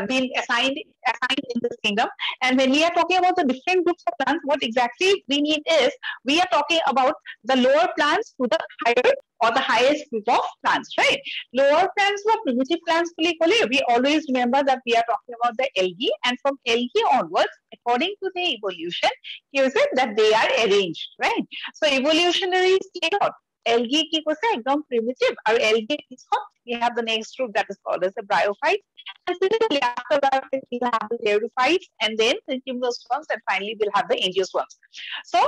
been assigned in this kingdom. And when we are talking about the different groups of plants, what exactly we need is we are talking about the lower plants to the higher or the highest group of plants, right? Lower plants or primitive plants, we always remember that we are talking about the algae, and from algae onwards, according to the evolution, you said that they are arranged, right? So evolutionary state of algae ki koise ekdom primitive, or algae is hot. We have the next group that is called as the bryophytes, and similarly after bryophytes we have the xerophytes, and then the gymnosperms, and finally we'll have the angiosperms. So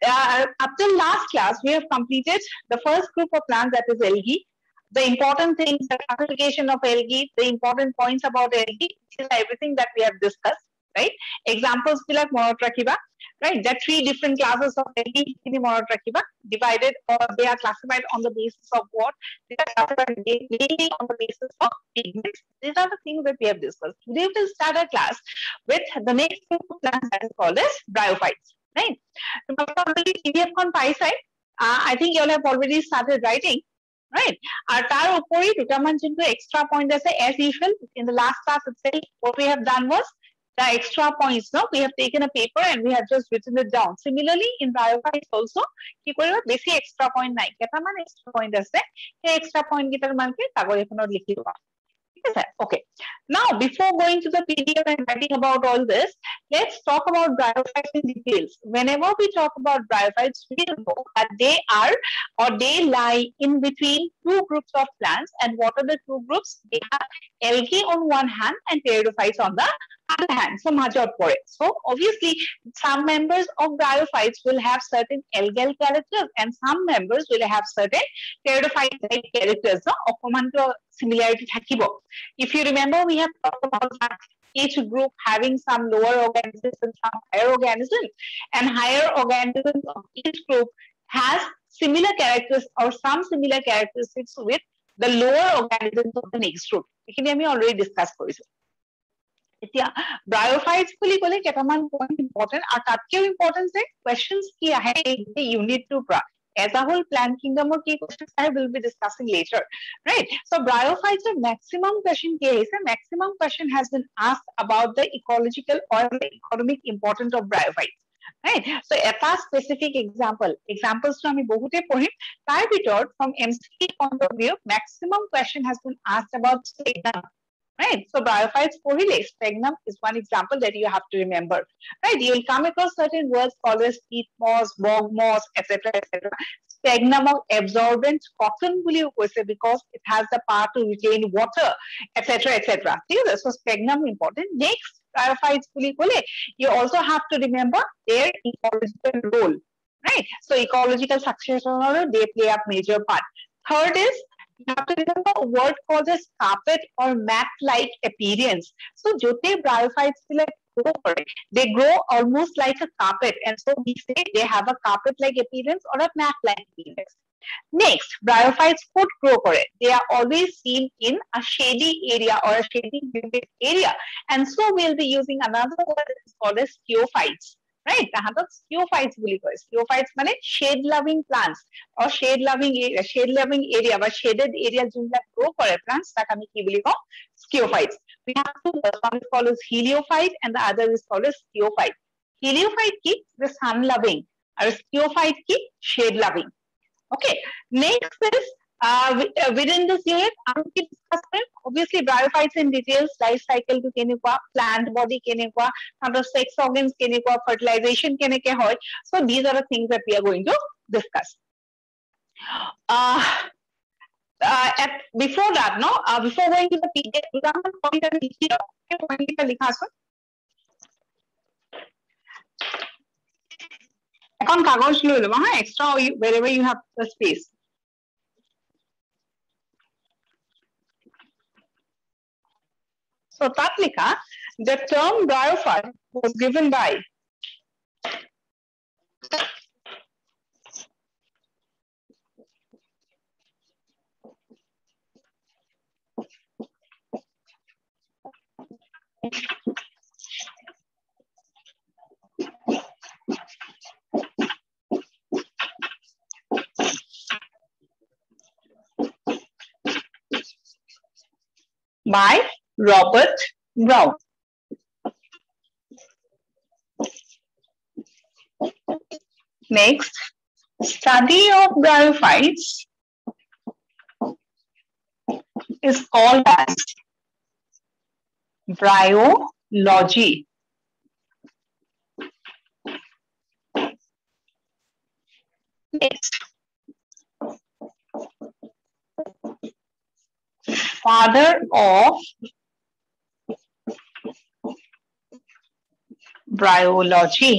up till last class we have completed the first group of plants, that is algae. The important things, the classification of algae, the important points about algae, is everything that we have discussed, right? Examples be like monotrachea, right? There are 3 different classes of algae in the monotrachea, divided, or they are classified on the basis of what? They are classified mainly on the basis of pigments. These are the things that we have discussed. Today we will start our class with the next group of plants that is called as bryophytes, right? So, PDF on pie side, I think you all have already started writing, right? Our tar upori determines into extra point as usual. In the last class itself, what we have done was the extra points. No, we have taken a paper and we have just written it down. Similarly, in bryophytes also, ki koriba basic extra point nai. Ketaman extra point ase, he extra point kitar manke kagor ekhonot likhi diba. Okay. Now, before going to the PDF and writing about all this, let's talk about bryophytes in details. Whenever we talk about bryophytes, we know that they are, or they lie in between 2 groups of plants. And what are the 2 groups? They have algae on one hand and pteridophytes on the other hand. So, major for it. So, obviously, some members of bryophytes will have certain algal characters, and some members will have certain pteridophyte-like characters. No, similarity thakibo. If you remember, we have talked about that each group having some lower organisms and some higher organisms, and higher organisms of each group has similar characters or some similar characteristics with the lower organisms of the next group. We already discussed this. এতিয়া bryophytes বুলি কলে কেটামান point important, আৰু তাতকেও important যে questions কি আহে এই unit 2 পৰা as a whole plant kingdom or key questions I will be discussing later, right? So bryophytes are maximum question case. Maximum question has been asked about the ecological or the economic importance of bryophytes, right? So eta specific examples to ami bahute pohim tar bitor from MCQ point of view maximum question has been asked about sphagnum, right? So bryophytes porile sphagnum is one example that you have to remember, right? You will come across certain words called as peat moss, bog moss, etc., etc. Sphagnum of absorbent cotton because it has the power to retain water, etc., etc. So sphagnum important. Next, bryophytes you also have to remember their ecological role, right? So ecological succession they play a major part. Third is, you have to remember a word called as carpet or mat-like appearance. So, jote bryophytes they grow almost like a carpet, and so we say they have a carpet-like appearance or a mat-like appearance. Next, bryophytes food grow for it. They are always seen in a shady area or a shady humid area, and so we'll be using another word that is called as sciophytes. Right? Sciophytes sciophytes means shade-loving plants or shade-loving area, but shaded area that grow for plants that sciophytes. We have two. One is called as heliophyte, and the other is called as sciophyte. Heliophyte ki the sun-loving, or sciophyte ki shade-loving. Okay. Next is within this unit, obviously bryophytes in details, life cycle to kenekwa, plant body kenekwa, sex organs kenekwa, fertilization keneke hoy. So these are the things that we are going to discuss. Before that, before going to the PDF, extra wherever you have the space. So Tatlika, the term bryophyte was given by Robert Brown. Next, study of bryophytes is called as bryology. Next, father of bryology.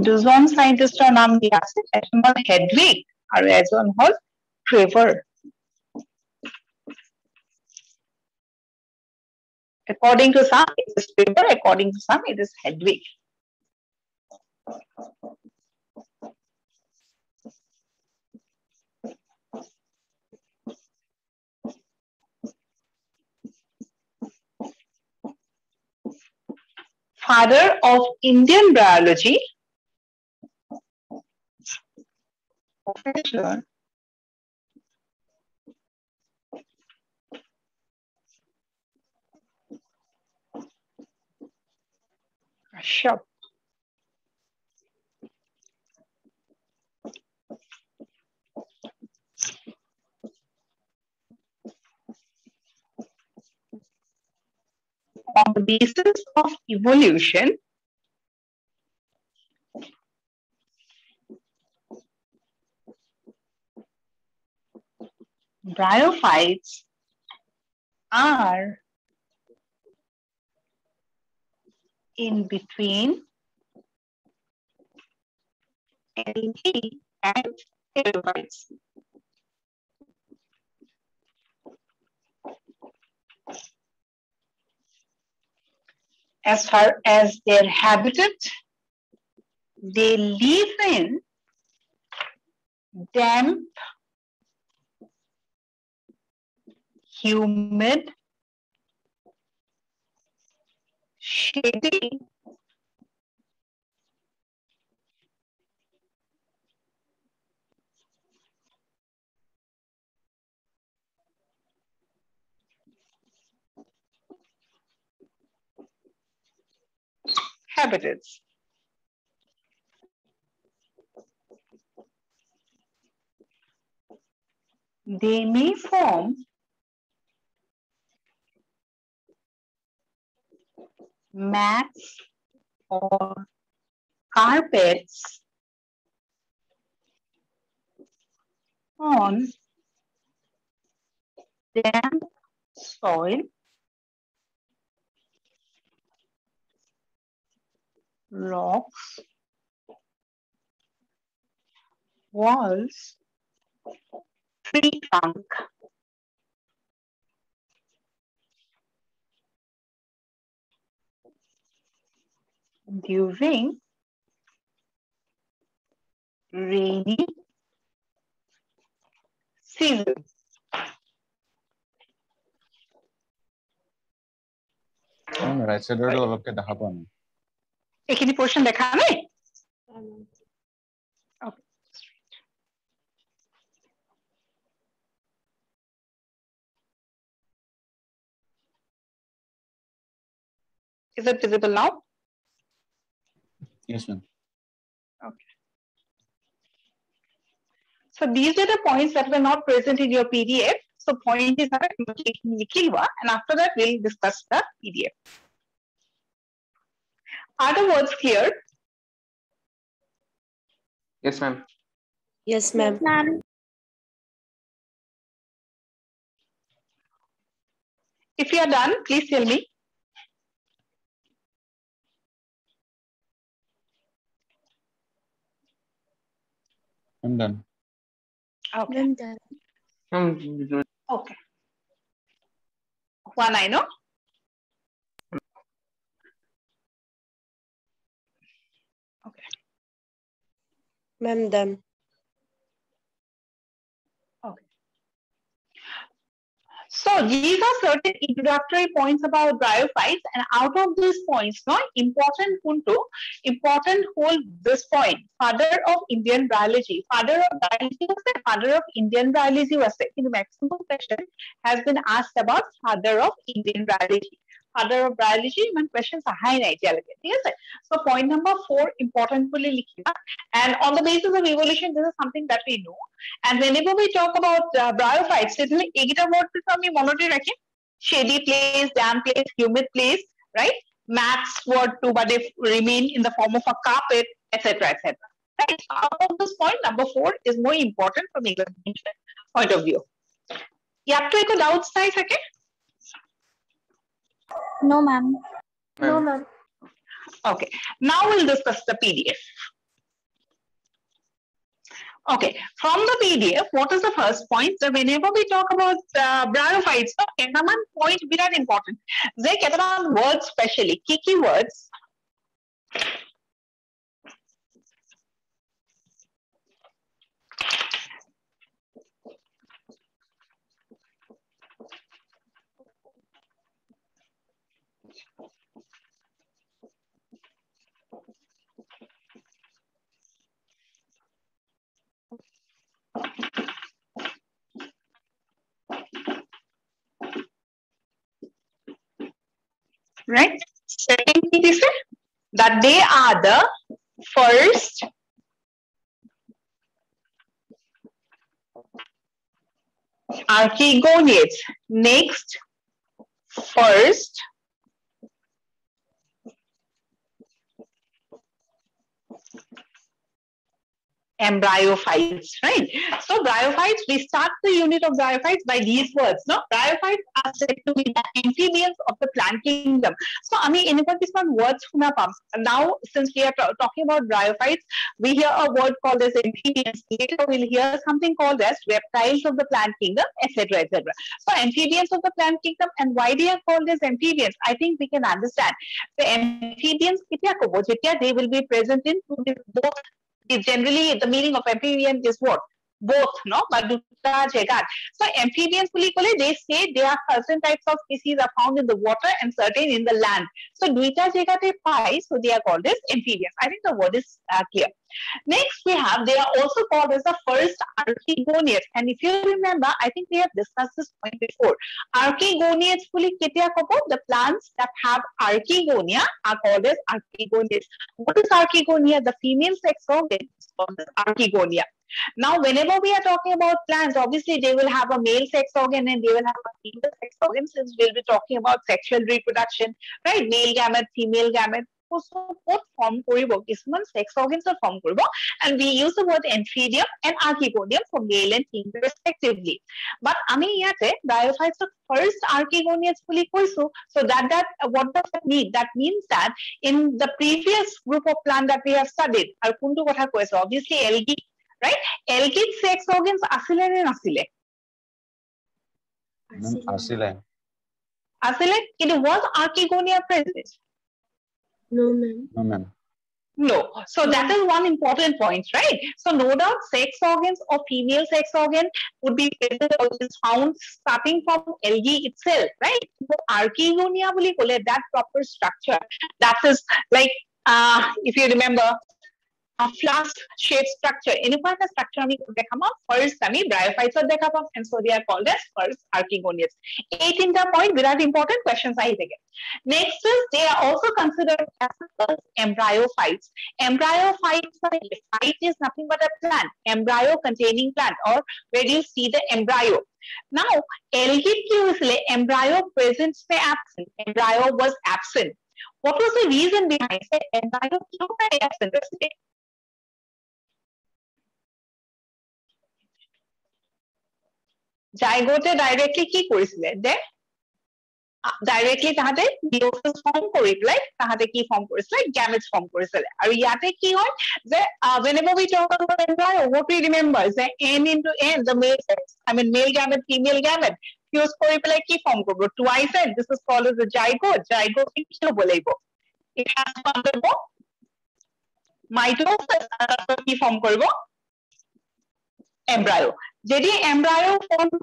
দুজন সাইন্টিস্টৰ নাম দিয়া আছে, এজন হ'ল Hedwig আৰু এজন হ'ল ট্ৰেভাৰ। According to some, it is Trevor. According to some, it is Hedwig. Father of Indian biology, Professor Kashyap. On the basis of evolution, bryophytes are in between algae and pteropods. As far as their habitat, they live in damp, humid, shady, habitats. They may form mats or carpets on damp soil, rocks, walls, tree trunk. During rainy season. Right side to অলপকে দেখা পোৱা নাই। এইখিনি portion দেখা নাই? Okay. Is it visible now? Yes, ma'am. Okay. So these are the points that were not present in your PDF. So point is that and after that we'll discuss the PDF. Are the words clear? Yes, ma'am. Yes, ma'am. If you are done, please tell me. I'm done. Okay. I'm done. Okay. One I know. Okay. Ma'am, done. Okay. So these are certain introductory points about bryophytes, and out of these points, no, important punto, important whole this point, father of Indian biology, father of Indian biology was said. In the maximum question has been asked about father of Indian biology. Father of biology, man questions are high idea. Yes, so point number 4, important and on the basis of evolution, this is something that we know. And whenever we talk about bryophytes, certainly egita word we monotone rakhe, shady place, damp place, humid place, right? Mats word to, but they remain in the form of a carpet, etc., etc. Right? So out of this point, number 4 is more important from examination point of view. Yaar to eko doubts nahi sake? No, ma'am. No, ma'am. Okay. Now we'll discuss the PDF. Okay, from the PDF, what is the first point? So whenever we talk about bryophytes, okay, one point very important. They get around words specially, key words. Right? Second thing is that they are the first archegoniads. Next, first embryophytes, right? So bryophytes, we start the unit of bryophytes by these words, no? Bryophytes are said to be the amphibians of the plant kingdom. So, I mean, in words now, since we are talking about bryophytes, we hear a word called as amphibians. Later, we'll hear something called as reptiles of the plant kingdom, etc., etc. So, amphibians of the plant kingdom, and why they are called as amphibians, I think we can understand. The amphibians, they will be present in both. Generally, the meaning of amphibian is what? Both, no? So amphibians, they say there are certain types of species are found in the water and certain in the land. So duita jegate pai, so they are called as amphibians. I think the word is clear. Next, we have, they are also called as the first archegoniads. And if you remember, I think we have discussed this point before. Archegoniads, the plants that have archegonia are called as archegoniads. What is archegonia? The female sex organ is called as archegonia. Now, whenever we are talking about plants, obviously they will have a male sex organ and they will have a female sex organ, since we'll be talking about sexual reproduction, right? Male gamete, female gamete. So both form koribo, kisman sex organs are form koribo, and we use the word amphibium and archegonium for male and female respectively. But ami yate bryophytes are first archegoniads fully koisu. So that what does that mean? That means that in the previous group of plant that we have studied, ar kuntu kotha koisu, obviously algae, right? Algae sex organs asile ne nasile? Asile. Asile, it was archegonia present. No, ma'am. No, ma'am. No. So that is one important point, right? So no doubt sex organs or female sex organ would be found starting from algae itself, right? So archegonia, that proper structure, that is like, if you remember, a flask-shaped structure. In a structure, first bryophytes are and so they are called as first archegoniads. 18th point, very important questions. Next is, they are also considered as embryophytes. Embryophytes, phyte is nothing but a plant, embryo containing plant, or where do you see the embryo? Now, algae embryo presence may absent. Embryo was absent. What was the reason behind it? Embryo absent. জাইগোটে directly কি কৰিছিলে দে directly তাহাতে meiosis form কৰি পেলাই তাহাতে কি form কৰিছিলে গ্যামেটস ফৰ্ম কৰিছিলে আৰু ইয়াতে কি হয় যে whenever we talk about embryo what we remember is that n into n the male sex male gamete female gamete fuse কৰি পেলাই কি ফৰ্ম কৰিব twice n this is called as a zygote কি হ'ব লাগিব it has to undergo mitosis কি form কৰিব embryo. Jadi embryo formed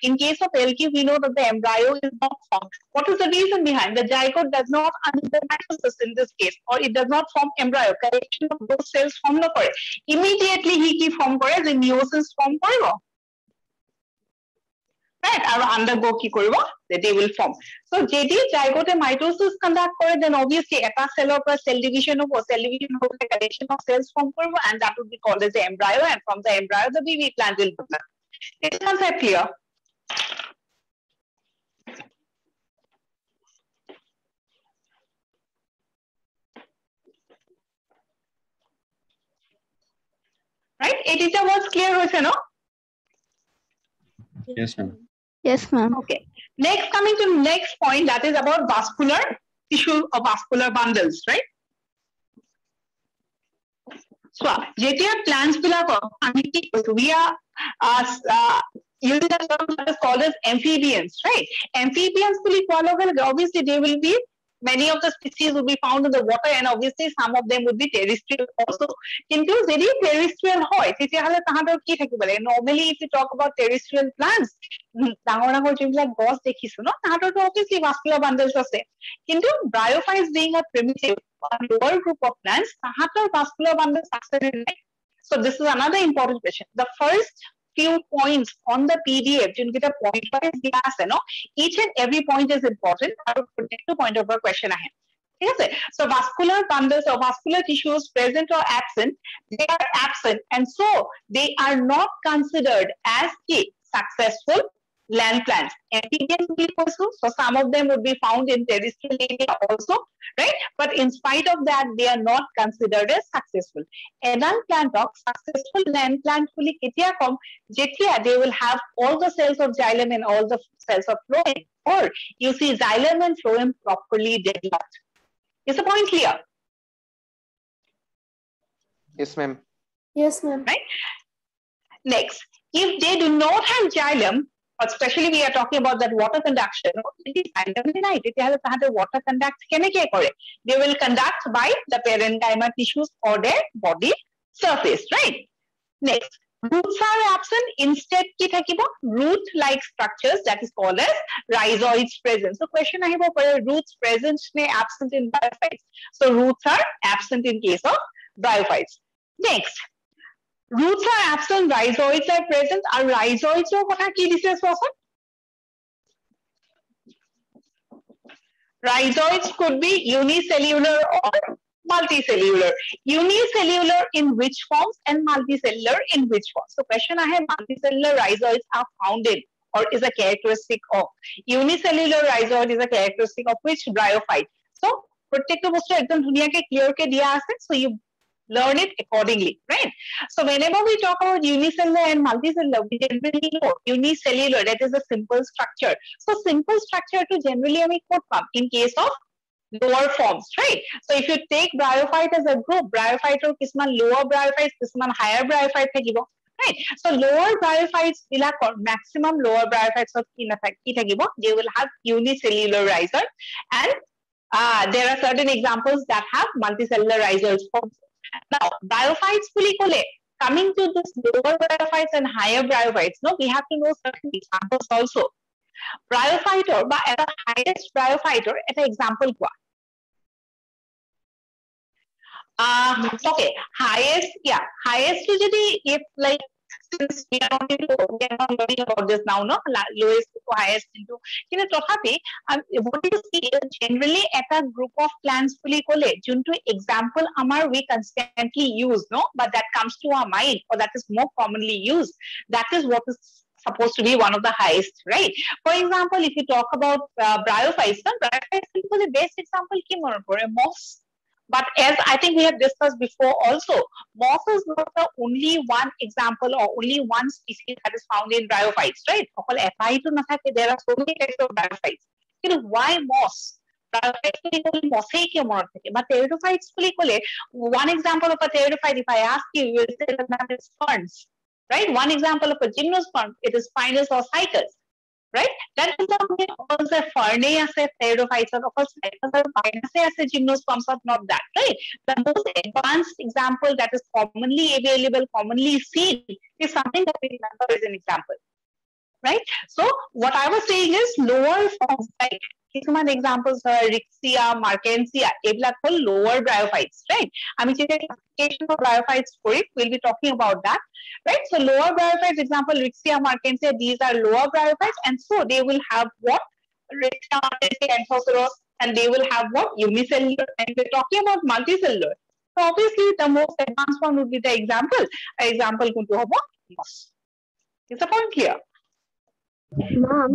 in case of LQ, we know that the embryo is not formed. What is the reason behind? The zygote does not undergo mitosis in this case, or it does not form embryo. Correction of those cells form no kore. Immediately he ki form kore, the meiosis form koribo. Right, or undergo ki koribo, that they will form. So jadi zygote mitosis conduct kore, then obviously eta cell or cell division of the collection of cells form koribo, and that would be called as the embryo, and from the embryo the baby plant will develop. Is the concept clear? Right? It is a words clear hoise no? Yes, ma'am. Yes, ma'am. Okay. Next, coming to next point, that is about vascular tissue or vascular bundles, right? So, JTR plants we are using a term that is called as amphibians, right? Amphibians obviously they will be, many of the species will be found in the water, and obviously some of them would be terrestrial also. Kintu যদি terrestrial হয় তেতিয়াহলে তাহাঁতৰ কি থাকিব লাগে? Normally if you talk about terrestrial plants, ডাঙৰ ডাঙৰ যিবিলাক গছ দেখিছো ন, তাহাঁতৰতো obviously vascular bundles আছে। কিন্তু bryophytes being a primitive lower group of plants, তাহাঁতৰ vascular bundles আছে নে নাই? So this is another important question. The first few points on the PDF, जिनके point wise दिया है ना, each and every point is important. और protective point of our question है। ठीक है? So vascular bundles or vascular tissues present or absent, they are absent, and so they are not considered as successful land plants. Amphibians also, so some of them would be found in terrestrial area also, right? But in spite of that, they are not considered as successful. Adult plant of successful land plant fully they will have all the cells of xylem and all the cells of phloem, or you see xylem and phloem properly developed. Is the point clear? Yes, ma'am. Yes, ma'am. Right? Next, if they do not have xylem, especially we are talking about that water conduction, water conduct they will conduct by the parenchyma tissues or their body surface, right? Next, roots are absent. Instead root like structures, that is called as rhizoids present. So question roots present absent in bryophytes. So roots are absent in case of bryophytes. Next, roots are absent, rhizoids are present. Are rhizoids rhizoids could be unicellular or multicellular. Unicellular in which forms and multicellular in which forms? So question I have, multicellular rhizoids are found in or is a characteristic of. Unicellular rhizoid is a characteristic of which bryophyte? So protective poster ekdam dhuniya ke clear ke diya ase, so you learn it accordingly, right? So whenever we talk about unicellular and multicellular, we generally know unicellular, that is a simple structure. So simple structure to generally in case of lower forms, right? So if you take bryophyte as a group, bryophyte or kisman lower bryophytes, kisman higher bryophyte thakibo, right? So lower bryophytes maximum lower bryophytes of they will have unicellular rhizome, and there are certain examples that have multicellular rhizomes. Now, bryophytes coming to this lower bryophytes and higher bryophytes, no, we have to know certain examples also. Bryophyter, but at the highest bryophyter, at an example, okay, highest, yeah, highest usually if like, since we are not learning about this now, no, lowest to highest into, what you see is generally at a group of plants fully junto example we constantly use, no, but that comes to our mind, or that is more commonly used. That is what is supposed to be one of the highest, right? For example, if you talk about bryophytes, the best example moss. But as I think we have discussed before also, moss is not the only one example or only one species that is found in bryophytes, right? There are so many types of bryophytes. Why moss? But pteridophytes, one example of a pteridophyte, if I ask you, you will say that it's ferns, right? One example of a gymnosperm, it is Pinus or Cycas. right? That is the Fernae আছে pteridophytes of course gymnosperms are not that, right? The most advanced example that is commonly available, commonly seen is something that we remember as an example, right? So what I was saying is lower forms, right? কিছুমান examples are Rixia, Markensia, এইবিলাক হল lower bryophytes, right? আমি যেতিয়া classification of bryophytes Karim, we'll be talking about that, right? So lower bryophytes, example Rixia, Markensia, these are lower bryophytes, and so they will have what? Rixia, Markensia, Anthoceros, and they will have what? Unicellular, and we're talking about multicellular. So obviously the most advanced one would be the example. Example কোনটো হ'ব? Moss. Is the point clear? Ma'am,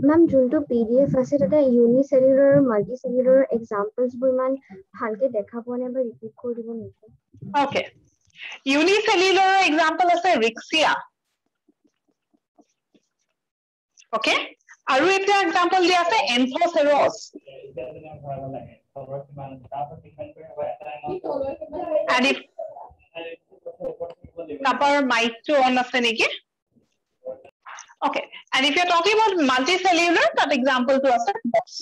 ma'am, যোনটো PDF আছে তাতে unicellular আৰু multicellular examples বোৰ ইমান ভালকে দেখা পোৱা নাই বা ৰিপিট কৰি দিব নেকি? Okay. Unicellular example আছে Rixia. Okay? আৰু এটা example দিয়া আছে Anthoceros. And if কাপাৰ mic to on আছে নেকি? Okay. And if you're talking about multicellular, that example to us is moss.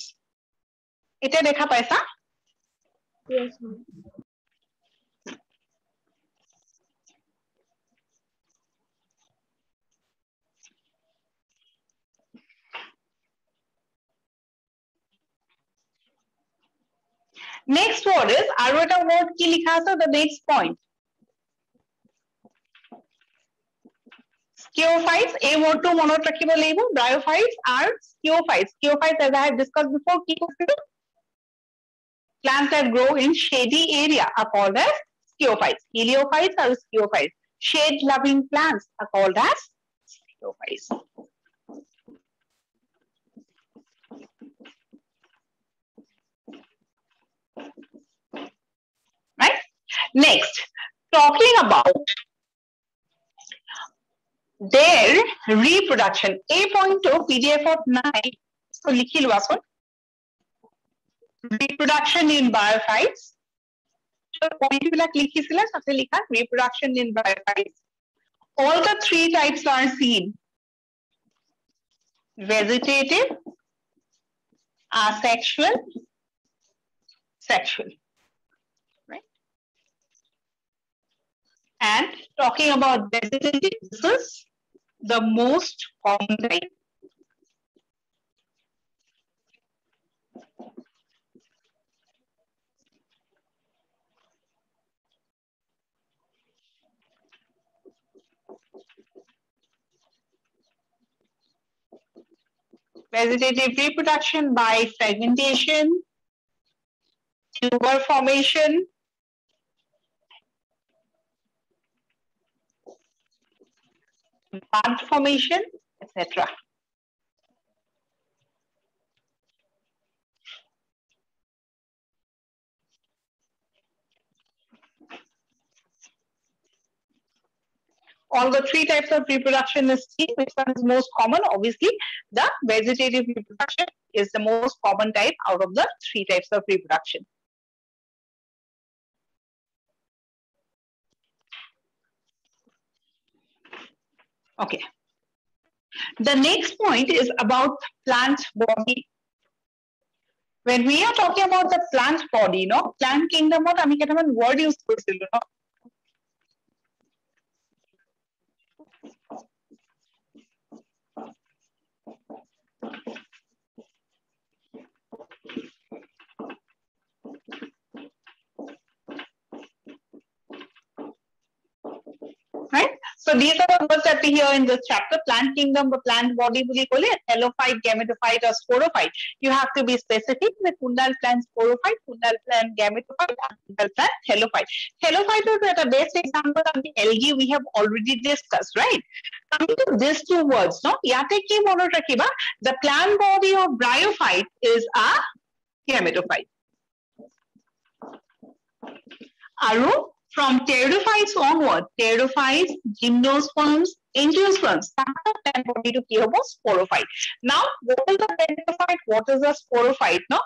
এতিয়া দেখা পাইছা? Yes, ma'am. Next word is আৰু এটা word কি লিখা আছে the next point. Sciophytes, এই word টো মনত ৰাখিব লাগিব. Bryophytes are sciophytes. Sciophytes, as I have discussed before, কি কৈছিলো? Plants that grow in shady area are called as sciophytes. Heliophytes are sciophytes. Shade-loving plants are called as sciophytes. Right? Next, talking about their reproduction. A point to PDF of 9. So, likhi lua son. Reproduction in bryophytes. So, point bilak likhisila sate likha reproduction in bryophytes. All the three types are seen. Vegetative, asexual, sexual. Right? And talking about vegetative, this is the most common type. Vegetative reproduction by fragmentation, tuber formation, bud formation, etc. All the three types of reproduction is seen. Which one is most common? Obviously, the vegetative reproduction is the most common type out of the three types of reproduction. Okay. The next point is about plant body. When we are talking about the plant body, no, plant kingdom, what I mean, word use কৰিছিলো, no? Right? So these are the words that we hear in this chapter: plant kingdom, the plant body, helophyte, gametophyte, or sporophyte. You have to be specific with Kundal plant sporophyte, Kundal plant gametophyte, and Kundal plant helophyte. Helophyte is a best example of the algae we have already discussed, right? Coming to these two words, no? Yate ki monot rakhiba, the plant body of bryophyte is a gametophyte. Aru, from pteridophytes onward, pteridophytes, gymnosperms, angiosperms, plant body to sporophyte. Now, what is the pteridophyte? What is the sporophyte? No,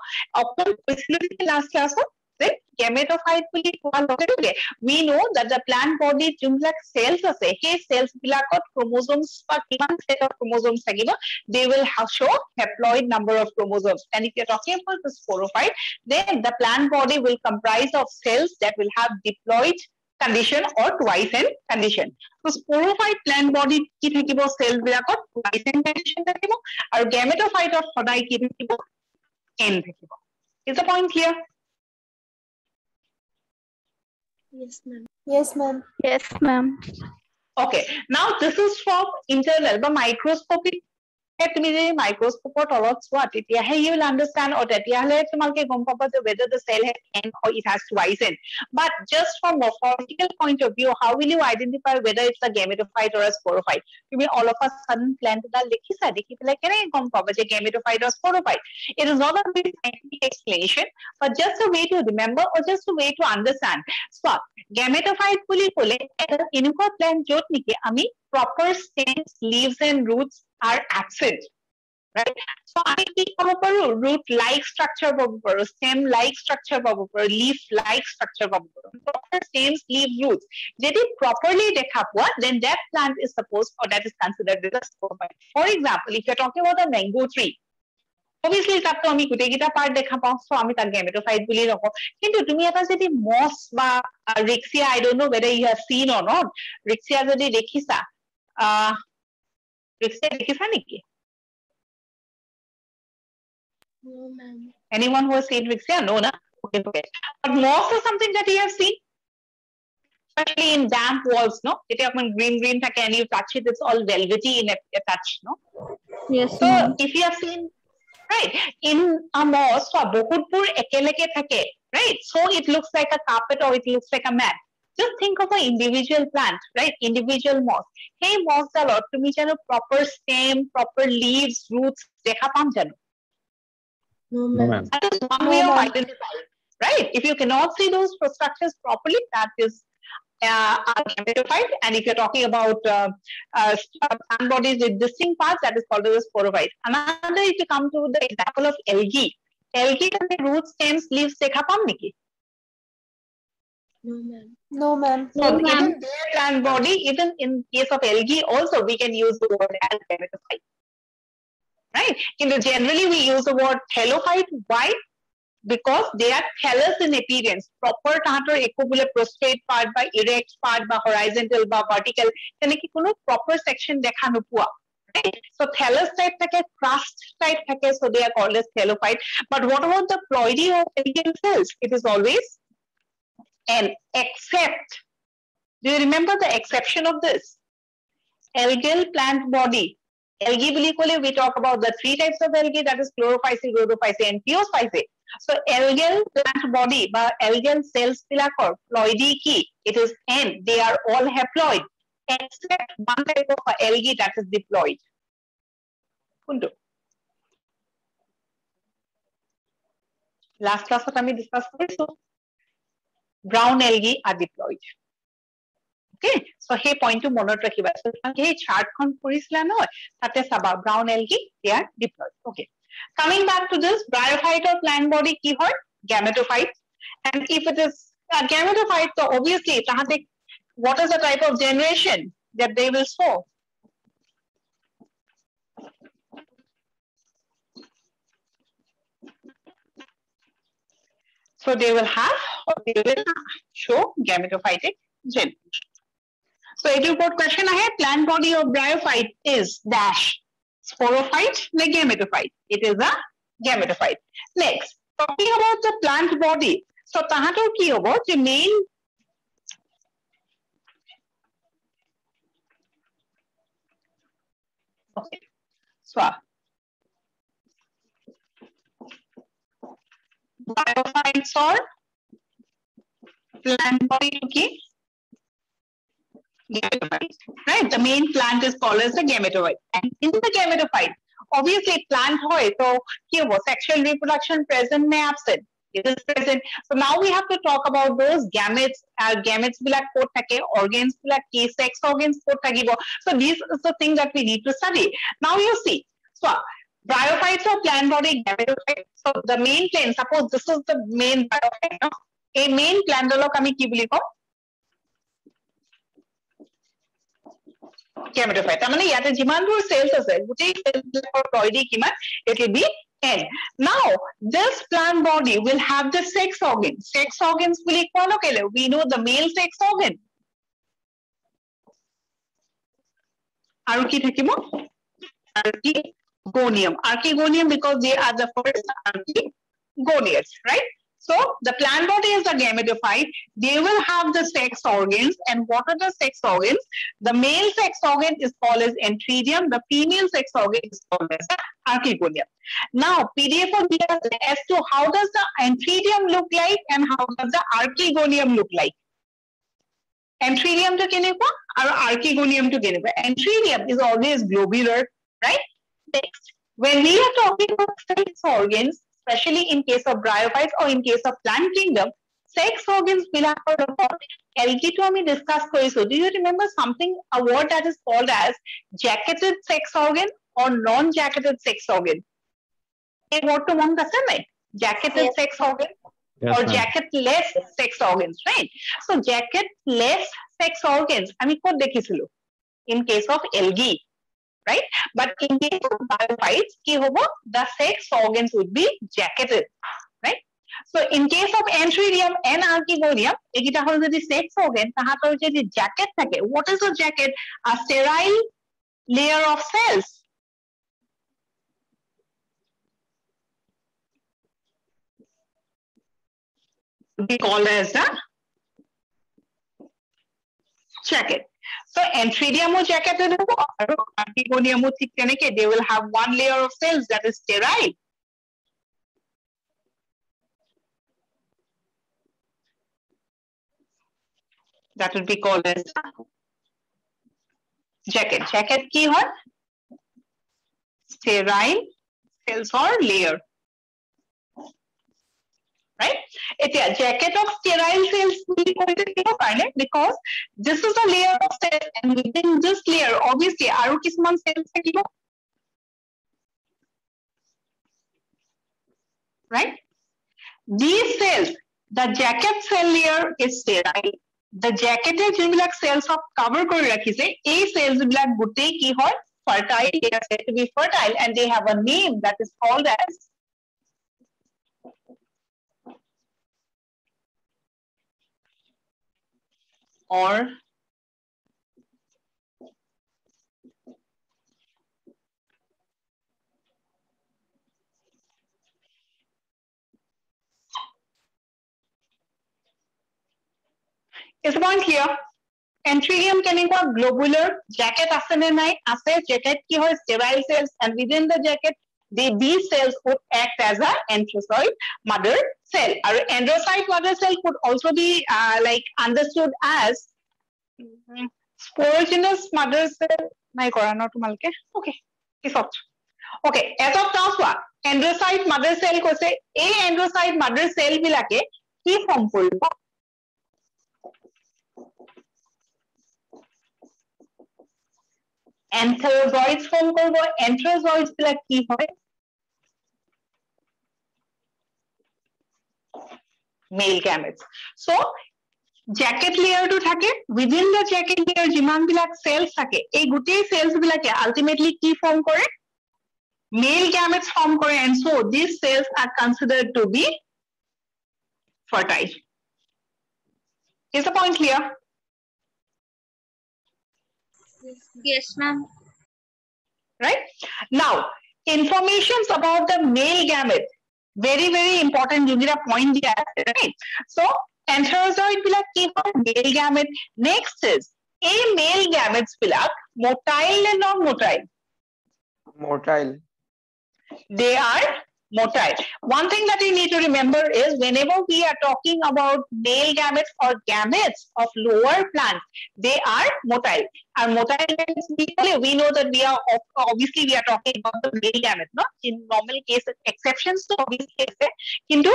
last class, Right? Gametophyte বুলি কোৱাৰ লগে লগে we know that the plant body যোনবিলাক cells আছে সেই cells বিলাকত chromosomes বা কিমান set of chromosomes থাকিব they will have show haploid number of chromosomes and if you're talking about the sporophyte then the plant body will comprise of cells that will have diploid condition or twice n condition so sporophyte plant body কি থাকিব cells বিলাকত twice n condition থাকিব আৰু gametophyte ত সদায় কি থাকিব n থাকিব is the point clear Yes, ma'am. Yes, ma'am. Yes, ma'am. Okay, now this is from internal but microscopic তুমি যদি মাইক্ৰোস্কোপৰ তলত চোৱা তেতিয়াহে you will understand or তেতিয়াহলে তোমালোকে গম পাবা যে whether the cell has n or it has twice n but just from morphological point of view how will you identify whether it's a gametophyte or a sporophyte তুমি all of a sudden plant এটা দেখিছা দেখি পেলাই কেনেকৈ গম পাবা যে gametophyte or sporophyte it is not a very scientific explanation but just a way to remember or just a way to understand so gametophyte বুলি ক'লে এটা এনেকুৱা plant য'ত নেকি আমি proper stems leaves and roots are absent right so I think root like structure stem like structure leaf like structure proper stems leaves roots যদি properly দেখা পোৱা then that plant is supposed or that is considered as a sporophyte for example if you're talking about a mango tree obviously তাততো আমি গুটেকিটা part দেখা পাওঁ so আমি তাক gametophyte বুলি নকওঁ কিন্তু তুমি এটা যদি moss বা rixia I don't know whether you have seen or not rixia যদি দেখিছা rixia দেখিছা নেকি No, ma'am. anyone who has seen rixia no na okay but moss is something that you have seen especially in damp walls no it often green থাকে and you touch it it's all velvety in a touch no Yes, so ma'am. if you have seen right in a moss বহুতবোৰ একেলগে থাকে right so it looks like a carpet or it looks like a mat just think of an individual plant right individual moss hey moss dalot tumi jano proper stem proper leaves roots dekha pam jano No, No, ma'am. ma'am. that is one way of identifying right if you cannot see those structures properly that is a gametophyte and if you're talking about plant bodies with distinct parts that is called as a sporophyte another if you come to the example of algae the roots stems leaves dekha pam niki No, ma'am. No, ma'am. so even their plant body even in case of algae also we can use the word as gametophyte right generally we use the word thallophyte why because they are thallus in appearance proper tahator ekko bole prostrate part by erect part by horizontal by vertical teneki kono proper section dekha nopua right so thallus type thake crust type thake so they are called as thallophyte but what about the ploidy or algal cells it is always n except do you remember the exception of this algal plant body algae বুলি ক'লে we talk about the three types of algae that is chlorophyce rhodophyce and theophyce so algal plant body বা algal cells bilakor ploidy ki it is n they are all haploid except one type of algae that is diploid kuntu last class ত আমি discuss কৰিছো brown algae are diploid okay so hey point to monot rakhiba so hey chart khon korisla noy tate saba brown algae they are diploid okay coming back to this bryophyte or plant body ki hoy gametophyte and if it is a gametophyte so obviously tahate what is the type of generation that they will show so they will have or they will show gametophytic generation so a report question ahead plant body of bryophyte is dash sporophyte like gametophyte it is a gametophyte next talking about the plant body so tahator ki hobo je main okay so bryophytes or plant body ki gametophyte right the main plant is called as the gametophyte and in the gametophyte obviously plant hoy so ki hobo sexual reproduction present may absent it is present so now we have to talk about those gametes bilak kot thake organs bilak ki sex organs kot thakibo so this is the thing that we need to study now you see so Bryophytes or plant body gametophyte. So the main plane, suppose this is the main bryophyte, no? A main plant dolok ami ki boli ko? Gametophyte. Tamane yate jiman bur cells ase, gutei cells or ploidy kiman, it will be N. Now, this plant body will have the sex organs. Sex organs boli kono kele. We know the male sex organ. Aru ki thakibo? Archegonium. Archegonium because they are the first archegoniads, right? So the plant body is the gametophyte. They will have the sex organs. And what are the sex organs? The male sex organ is called as antheridium. The female sex organ is called as archegonium. Now, PDF will give us as to how does the antheridium look like and how does the archegonium look like. Antheridium to kenekwa or archegonium to kenekwa. Antheridium is always globular, right? Next, when we are talking about sex organs, especially in case of bryophytes or in case of plant kingdom, sex organs bilakor LG to ami discuss korisu. Do you remember something, a word that is called as jacketed sex organ or non-jacketed sex organ? A word to mon ase nai? Jacketed sex organ or jacketless sex organs, right? So jacketless sex organs ami kot dekhisilu in case of algae, right? But in case of bryophytes, the sex organs would be jacketed, right? So in case of antheridium and archegonium, ekita hol jodi sex organ, tahator jodi jacket thake. What is a jacket? A sterile layer of cells. Be called as the jacket. So antheridium jacketed archegonium they will have one layer of cells that is sterile. That will be called as jacket. Jacket ki hoy? Sterile cells or layer. Right? It's a jacket of sterile cells because this is a layer of cells and within this layer, obviously, aru kisman cells thakilo. Right? These cells, the jacket cell layer is sterile. The jacketed jimbilak cells of cover kori rakhise, a cells bilak gutei ki hoy? Fertile. They are said to be fertile and they have a name that is called as or is the point clear? Antheridium kenekwa globular jacket ase ne nai? Ase. Jacket ki hoy? Sterile cells and within the jacket these cells would act as a androcyte mother cell. Or androcyte mother cell could also be like understood as sporogenous mother cell. Nai kora no tumalke. Okay. Okay. As of now, androcyte mother cell kose a androcyte mother cell bilake ki form koribo? Antherozoids form korbo. Antherozoids bilak ki hoy? Male gametes. So jacket layer to thake, within the jacket layer jiman bilak cells thake, ei gutei cells bilake ultimately ki form kore? Male gametes form kore, and so these cells are considered to be fertile. Is the point clear? Yes, ma'am. Right? Now, informations about the male gamete. Very, very important. You get a point there, right? So, antherozoid bilak ki hoy? Male gamete. Next is a male gametes bilak motile and non-motile. Motile. They are motile. One thing that you need to remember is whenever we are talking about male gametes or gametes of lower plants, they are motile. And motile gametes, we know that we are obviously we are talking about the male gametes, no? In normal cases, exceptions to obvious cases. In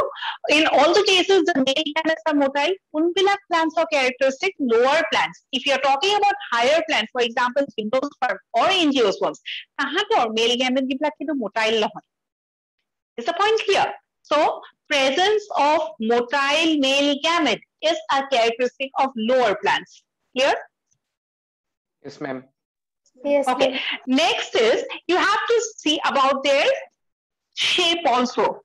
all the cases, the male gametes are motile. Unbila plants are characteristic lower plants. If you are talking about higher plants, for example, gymnosperm or angiosperms, male gametes motile. Is the point clear? So, presence of motile male gamete is a characteristic of lower plants. Clear? Yes, ma'am. Yes. Okay. Next is you have to see about their shape also.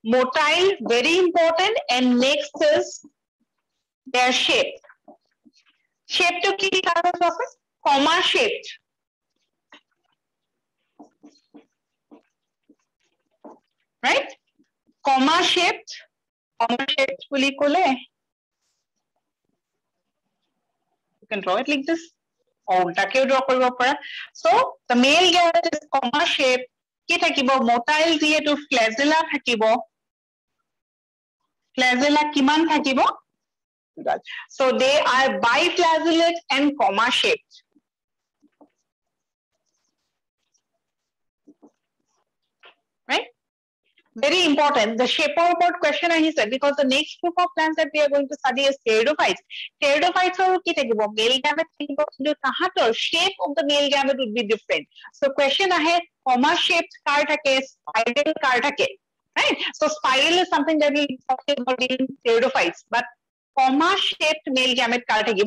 Motile, very important, and next is their shape. Shape to key comma shaped. Right? Comma shaped fully kole. You can draw it like this. Or draw. So the male gamete is comma shaped. Ki thakibo motile to flagella thakibo. Flagella kiman thakibo. So they are biflagellate and comma shaped. Right? Very important. The shape about question he said because the next group of plants that we are going to study is pteridophytes. Pteridophytes are male gamete shape of the male gamete would be different. So question ahead, comma shaped car thake, spiral car thake. Right? So spiral is something that we talk about in pteridophytes, but comma shaped male gamete car thake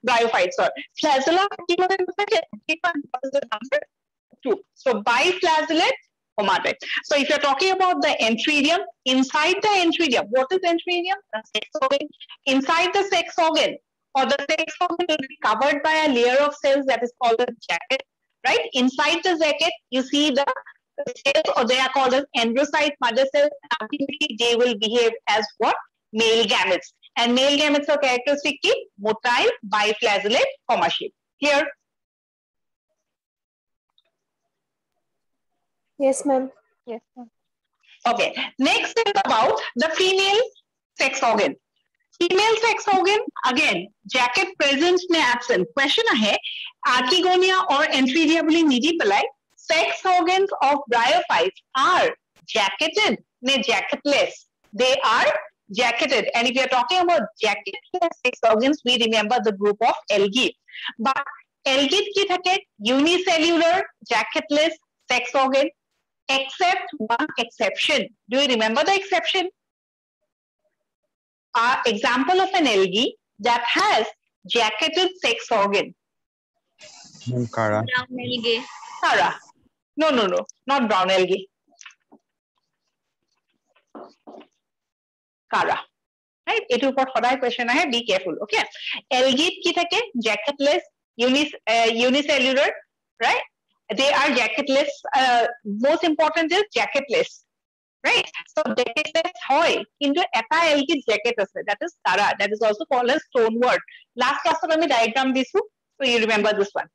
bryophytes or flagella is the number 2. So biflagellate. So if you're talking about the enteridium, inside the enteridium, what is enteridium? The sex organ. Inside the sex organ, or the sex organ will be covered by a layer of cells that is called a jacket, right? Inside the jacket, you see the cells, or they are called as androcyte mother cells. Ultimately, they will behave as what? Male gametes. And male gametes are characteristic motile, biflagellate, comma shape. Here. Yes, ma'am. Yes, ma'am. Okay. Next is about the female sex organ. Female sex organ, again, jacket present ne absent. Question hai, Archegonia or Enteridia niji palai, sex organs of bryophytes are jacketed, ne jacketless. They are jacketed. And if you're talking about jacketless sex organs, we remember the group of algae. But algae ki thake unicellular jacketless sex organ, except one exception. Do you remember the exception? Example of an algae that has jacketed sex organ. Cara. Brown algae. Cara. No, not brown algae. Cara. Right? It will put for question. I have be careful. Okay. Algae ki thake jacketless, unicellular, right? They are jacketless. Most important is jacketless. Right? So jacketless hoy into eta algae jacket ase. That is cara. That is also called as stonewort. Last class I diagram this, so you remember this one.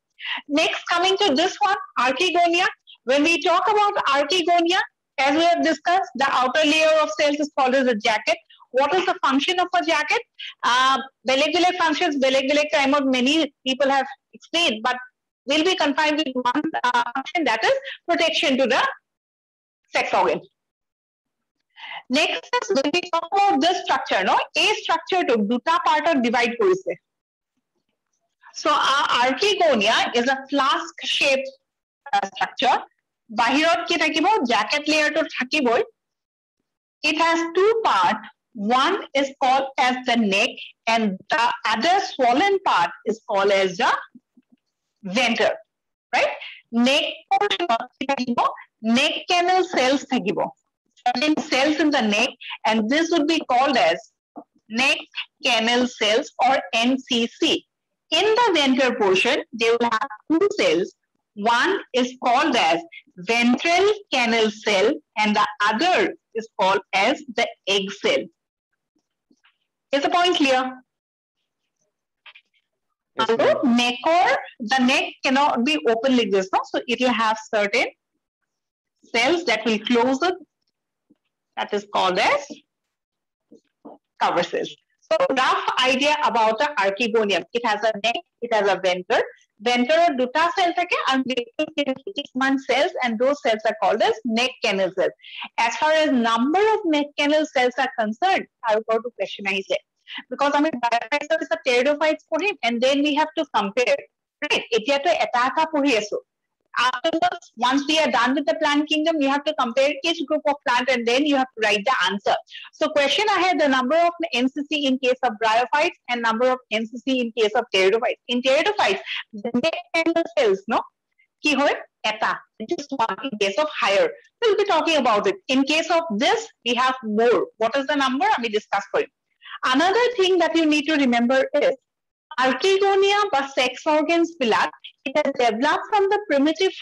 Next, coming to this one, Archegonia. When we talk about Archegonia, as we have discussed, the outer layer of cells is called as a jacket. What is the function of a jacket? Beleg functions, beleg time of many people have explained, but will be confined with one function, that is protection to the sex organ. Next is when we talk about this structure, no? A structure to duta part or divide korise. So our Archegonia is a flask-shaped structure. Bahirot ki thakibo, jacket layer to thakibo. It has two parts. One is called as the neck, and the other swollen part is called as the venter. Right? Neck portion neck canal cells thakibo. Certain cells in the neck, and this would be called as neck canal cells or NCC. In the ventral portion, they will have two cells. One is called as ventral canal cell, and the other is called as the egg cell. Is the point clear? Yes, So neck or the neck cannot be open like this, no? So it will have certain cells that will close it That is called as cover cells. So rough idea about the archegonium. It has a neck, it has a venter. Venter or duta cells and one cells, and those cells are called as neck canal cells. As far as number of neck canal cells are concerned, I will go to question I said. Because I mean biophytes is a pteridophytes for him, and then we have to compare. Right? Afterwards, once we are done with the plant kingdom, we have to compare each group of plant and then you have to write the answer. So question I had the number of NCC in case of bryophytes and number of NCC in case of pteridophytes. In pteridophytes, the neck canal cells, no? Ki hoy? Eta. Just one in case of higher. We'll be talking about it. In case of this, we have more. What is the number? We discuss for you. Another thing that you need to remember is Archegonia বা sex organs bilak, it has developed from the primitive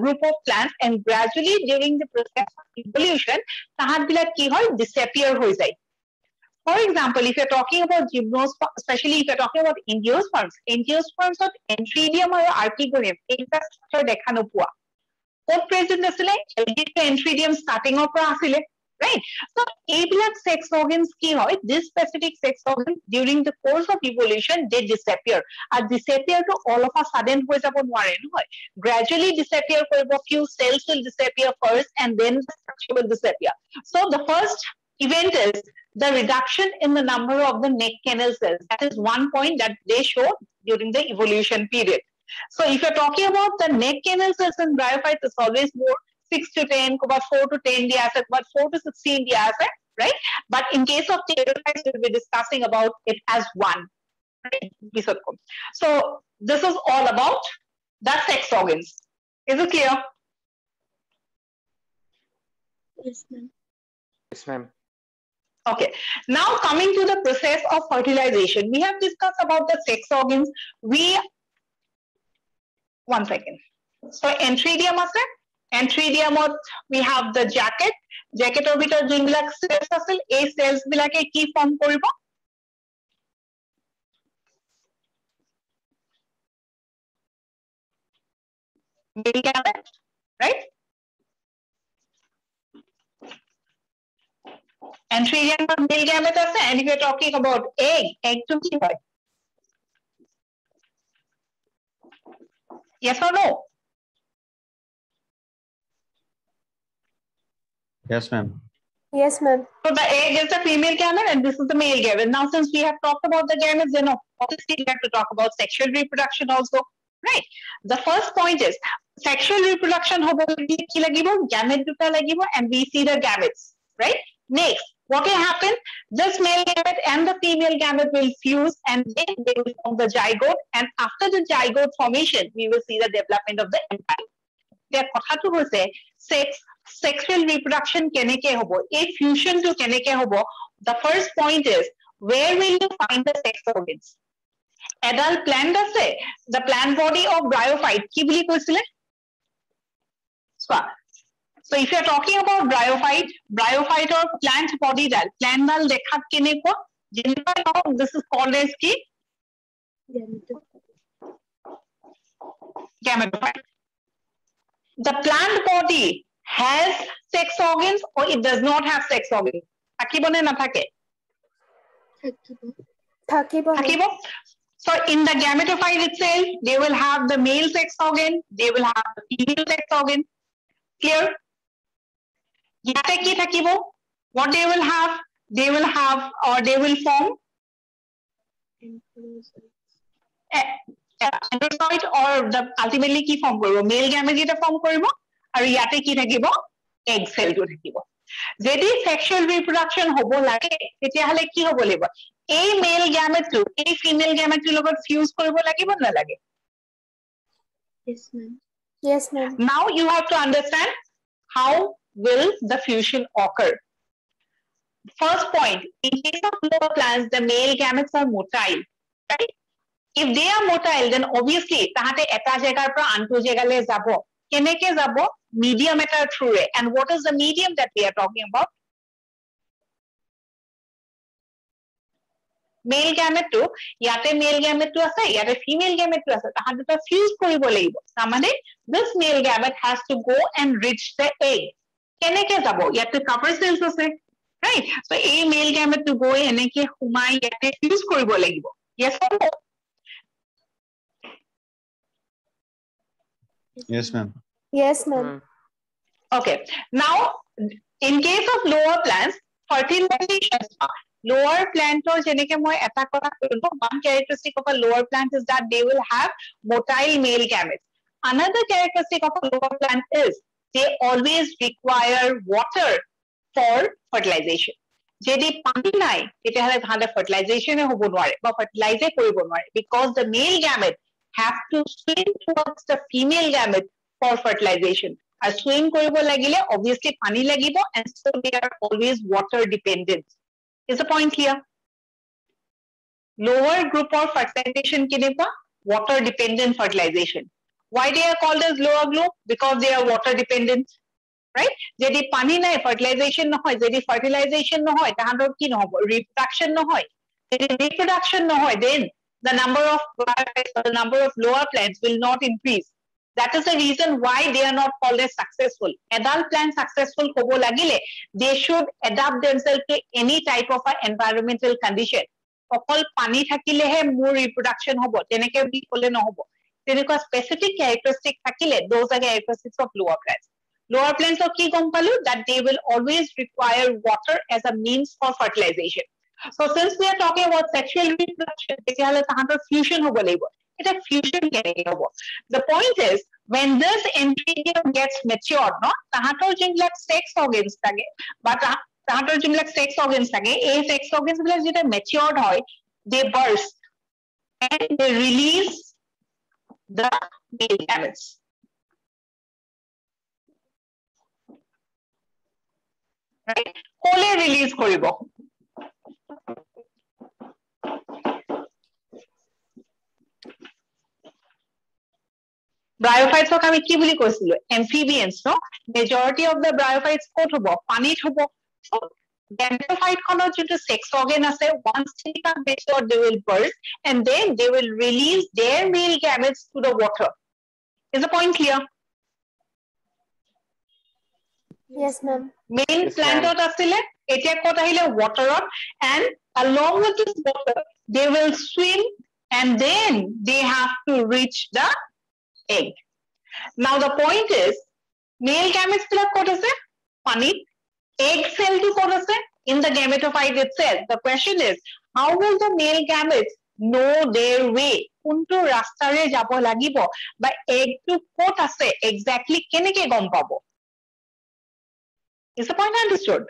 group of plants and gradually during the process of evolution, tahat bilak ki hoy disappear hoy jay. For example, if you're talking about gymnosperms, especially if you're talking about angiosperms of Entridium or Archegonium, এটা structure দেখা নোপোৱা. What present asile? Entridium starting of asile. Right? So, এইবিলাক sex organs কি হয়? This specific sex organs during the course of evolution, they disappear. And disappear to all of a sudden হৈ যাব নোৱাৰে নহয়. Gradually disappear কৰিব, few cells will disappear first and then the structure will disappear. So, the first event is the reduction in the number of the neck canal cells. That is one point that they show during the evolution period. So, if you're talking about the neck canal cells in bryophytes, it's always more 6 to 10, about 4 to 10 the asset, about 4 to 16 the asset, right? But in case of pteridophytes, we'll be discussing about it as one. Right? So this is all about the sex organs. Is it clear? Yes, ma'am. Yes, ma'am. Okay. Now coming to the process of fertilization, we have discussed about the sex organs. One second. So Entridium asset. Entridium we have the jacket. Jacket or bitor jingbilak cells asil. A cells bilake ki form koribo? Male gamete, right? Entridium or male gamete ase. And if you're talking about egg to ki hoy? Yes or no? Yes, ma'am. Yes, ma'am. So the egg is the female gamete and this is the male gamete. Now, since we have talked about the gametes, then obviously we have to talk about sexual reproduction also, right? The first point is sexual reproduction gamete duta lagibo, and we see the gametes, right? Next, what will happen? This male gamete and the female gamete will fuse and then they will form the zygote, and after the zygote formation, we will see the development of the embryo. Their কথাটো হৈছে sexual reproduction keneke hobo, a fusion to keneke hobo. The first point is where will you find the sex organs? Adult plant ase, the plant body of bryophyte ki boli koisile? So if you are talking about bryophyte or plant body dal dekhat keneko, this is called as ki gametophyte. The plant body has sex organs or it does not have sex organs? Thakibo ne nathake? Thakibo. So in the gametophyte itself, they will have the male sex organ, they will have the female sex organ. Clear? Yate ki thakibo? What they will have? They will have or they will form androcyte or the ultimately ki form koribo? Male gamete eta form koribo aru yate ki thakibo? Egg cell to thakibo. Jodi sexual reproduction hobo lage tetia hale ki hobo lebo? A male gamete to a female gamete logot fuse koribo lagibo na lage? Yes, ma'am. Yes, ma'am. Now you have to understand how will the fusion occur. First point, in case of lower plants, the male gametes are motile, right? If they are motile, then obviously tahate eta jagar pra anto jagale jabo. Keneke jabo? Medium eta through. And what is the medium that we are talking about? Male gamete to yate male gamete to ase, yate female gamete to ase. Tahan duta fuse koribo lagibo. Tamane this male gamete has to go and reach the egg. কেনেকে যাব ইয়াতে cover sales আছে right so a male gamete to go এনেকে হুমাই ইয়াতে fuse কৰিব লাগিব yes or no Yes, ma'am. Yes, ma'am. okay now in case of lower plants fertilization lower plant or jeneke moi eta kotha kolo one characteristic of a lower plant is that they will have motile male gametes another characteristic of a lower plant is they always require water for fertilization যদি পানি নাই তেতিয়াহলে তাহলে fertilization হ'ব নোৱাৰে বা fertilize কৰিব নোৱাৰে because the male gamete have to swim towards the female gamete for fertilization and swim কৰিব লাগিলে obviously পানি লাগিব and so they are always water dependent is the point clear lower group of fertilization কেনেকুৱা water dependent fertilization why they are called as lower group because they are water dependent right যদি পানি নাই fertilization নহয় যদি fertilization নহয় তাহাঁতৰ কি নহব reproduction নহয় যদি reproduction নহয় then the number of bryophytes or the number of lower plants will not increase that is the reason why they are not called as successful adult plant successful hobo lagile they should adapt themselves to any type of a environmental condition অকল পানি থাকিলেহে মোৰ reproduction হ'ব তেনেকে B কলে নহব তেনেকুৱা specific characteristic থাকিলে those are characteristics of lower plants lower plants of ki gom palu that they will always require water as a means for fertilization so since we are talking about sexual reproduction তেতিয়াহলে তাহাঁতৰ fusion হ'ব লাগিব এটা fusion কেনেকে হ'ব the point is when this embryonium gets matured no তাহাঁতৰ যোনবিলাক sex organs থাকে বা তাহাঁতৰ যোনবিলাক sex organs থাকে এই sex organs বিলাক যেতিয়া matured হয় they burst and they release the male gametes right kole release koribo bryophytes ok ami ki boli koisilo amphibians no majority of the bryophytes kot hobo panit hobo so gametophyte khonor jintu sex organ ase once they become mature they will burst and then they will release their male gametes to the water is the point clear Yes, ma'am. main Yes, plant ma'am. asile etia kot ahile water and along with this water they will swim and then they have to reach the egg now the point is male gametes bila kot ase pani egg cell to kot ase in the gametophyte itself the question is how will the male gametes know their way kuntu rastare jabo lagibo ba egg to kot ase exactly keneke gom pabo is the point understood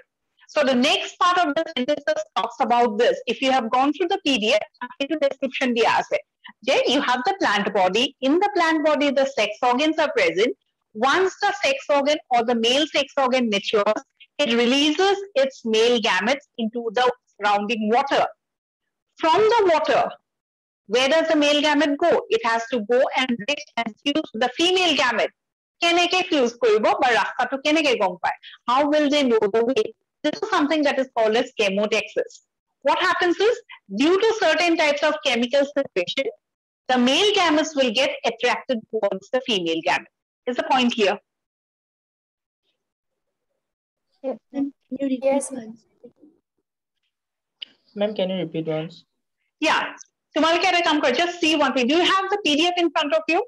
so the next part of the sentence talks about this if you have gone through the pdf into description diya ase then you have the plant body in the plant body the sex organs are present once the sex organ or the male sex organ matures it releases its male gametes into the surrounding water from the water where does the male gamete go it has to go and reach and fuse the female gamete keneke fuse koribo ba rasta to keneke gom pai how will they know the way this is something that is called as chemotaxis what happens is due to certain types of chemical separation the male gametes will get attracted towards the female gamete is the point here Ma'am, can you repeat Yes, once? Ma'am, can you repeat once? yeah tumalke eta kam kar just see one thing do you have the pdf in front of you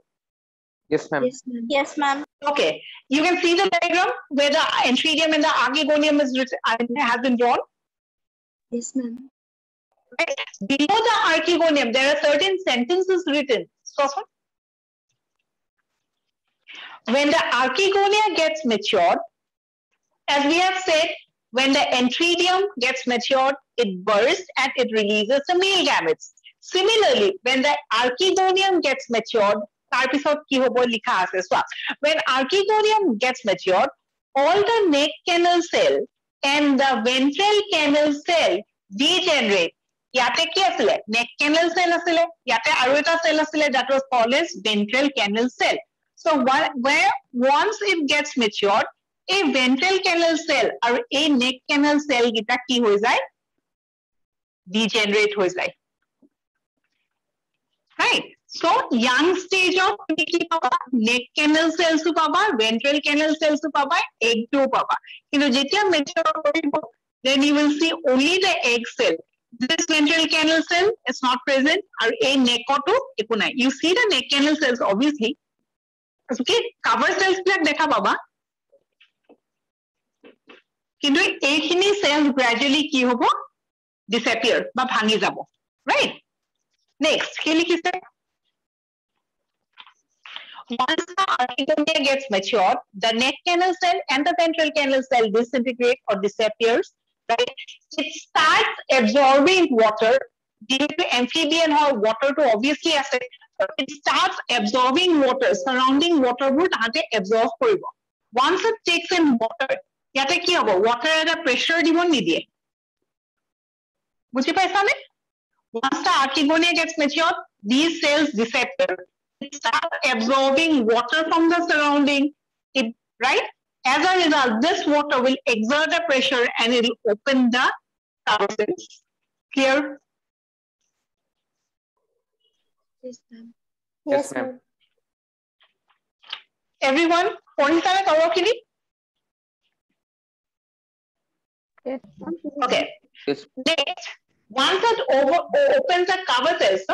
Yes, ma'am. Yes, ma'am. Yes, ma'am. okay you can see the diagram where the antheridium and the archegonium is written, has been drawn Yes, ma'am. right? Below the archegonium there are certain sentences written so when the archegonia gets matured as we have said when the antheridium gets matured it bursts and it releases the male gametes similarly when the archegonium gets matured tar pisot ki hobo likha ase so when archegonium gets matured all the neck canal cell and the ventral canal cell degenerate yate ki asile neck canal cell asile yate aru eta cell asile that was called as ventral canal cell so where once it gets matured a ventral canal cell or a neck canal cell gita ki hoy jay degenerate hoy jay right So young stage of neck canal cells to paba, ventral canal cells to paba, egg to paba. Mature, then you will see only the egg cell. This ventral canal cell is not present. Or a neck or two, you see the neck canal cells obviously. Okay, cover cells dekha paba. কিন্তু এইখিনি cells gradually কি হব disappear বা ভাঙি যাব, right? Next, কি লিখিছে? Once the archigonia gets matured, the neck canal cell and the ventral canal cell disintegrate or disappears, right? It starts absorbing water due to amphibian or water to obviously acid. It starts absorbing water, surrounding water would absorb koribo. Once it takes in water, yate ki hobo? Water at a pressure dibon nidie. Buji paisane? Once the archigonia gets matured, these cells disappear. It starts absorbing water from the surrounding, right? As a result, this water will exert a pressure and it will open the cover cells. Clear? Yes, ma'am. Yes, ma'am. Everyone, Yes, ma'am. okay. Yes. Next, once it opens the cover cells,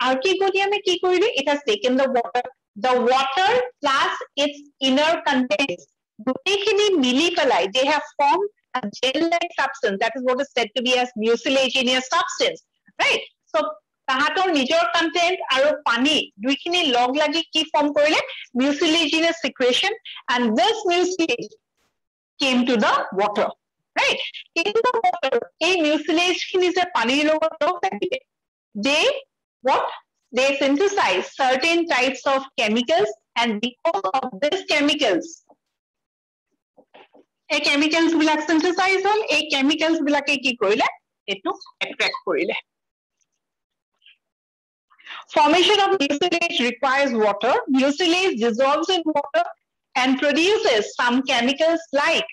archigonia mein ki koribe? It has taken the water. The water plus its inner contents, they have formed a gel-like substance. That is what is said to be as mucilaginous substance, right? So, tahator nijor content aru pani duikhini log lagi ki form korile? Mucilaginous secretion, and this mucilage came to the water, right? In the water, a mucilage khini je pani logot log lagibe, they synthesize certain types of chemicals, and because of these chemicals, a chemicals bilak synthesize hol, a chemicals bilake ki korile? Etu attract korile. Formation of mucilage requires water. Mucilage dissolves in water and produces some chemicals like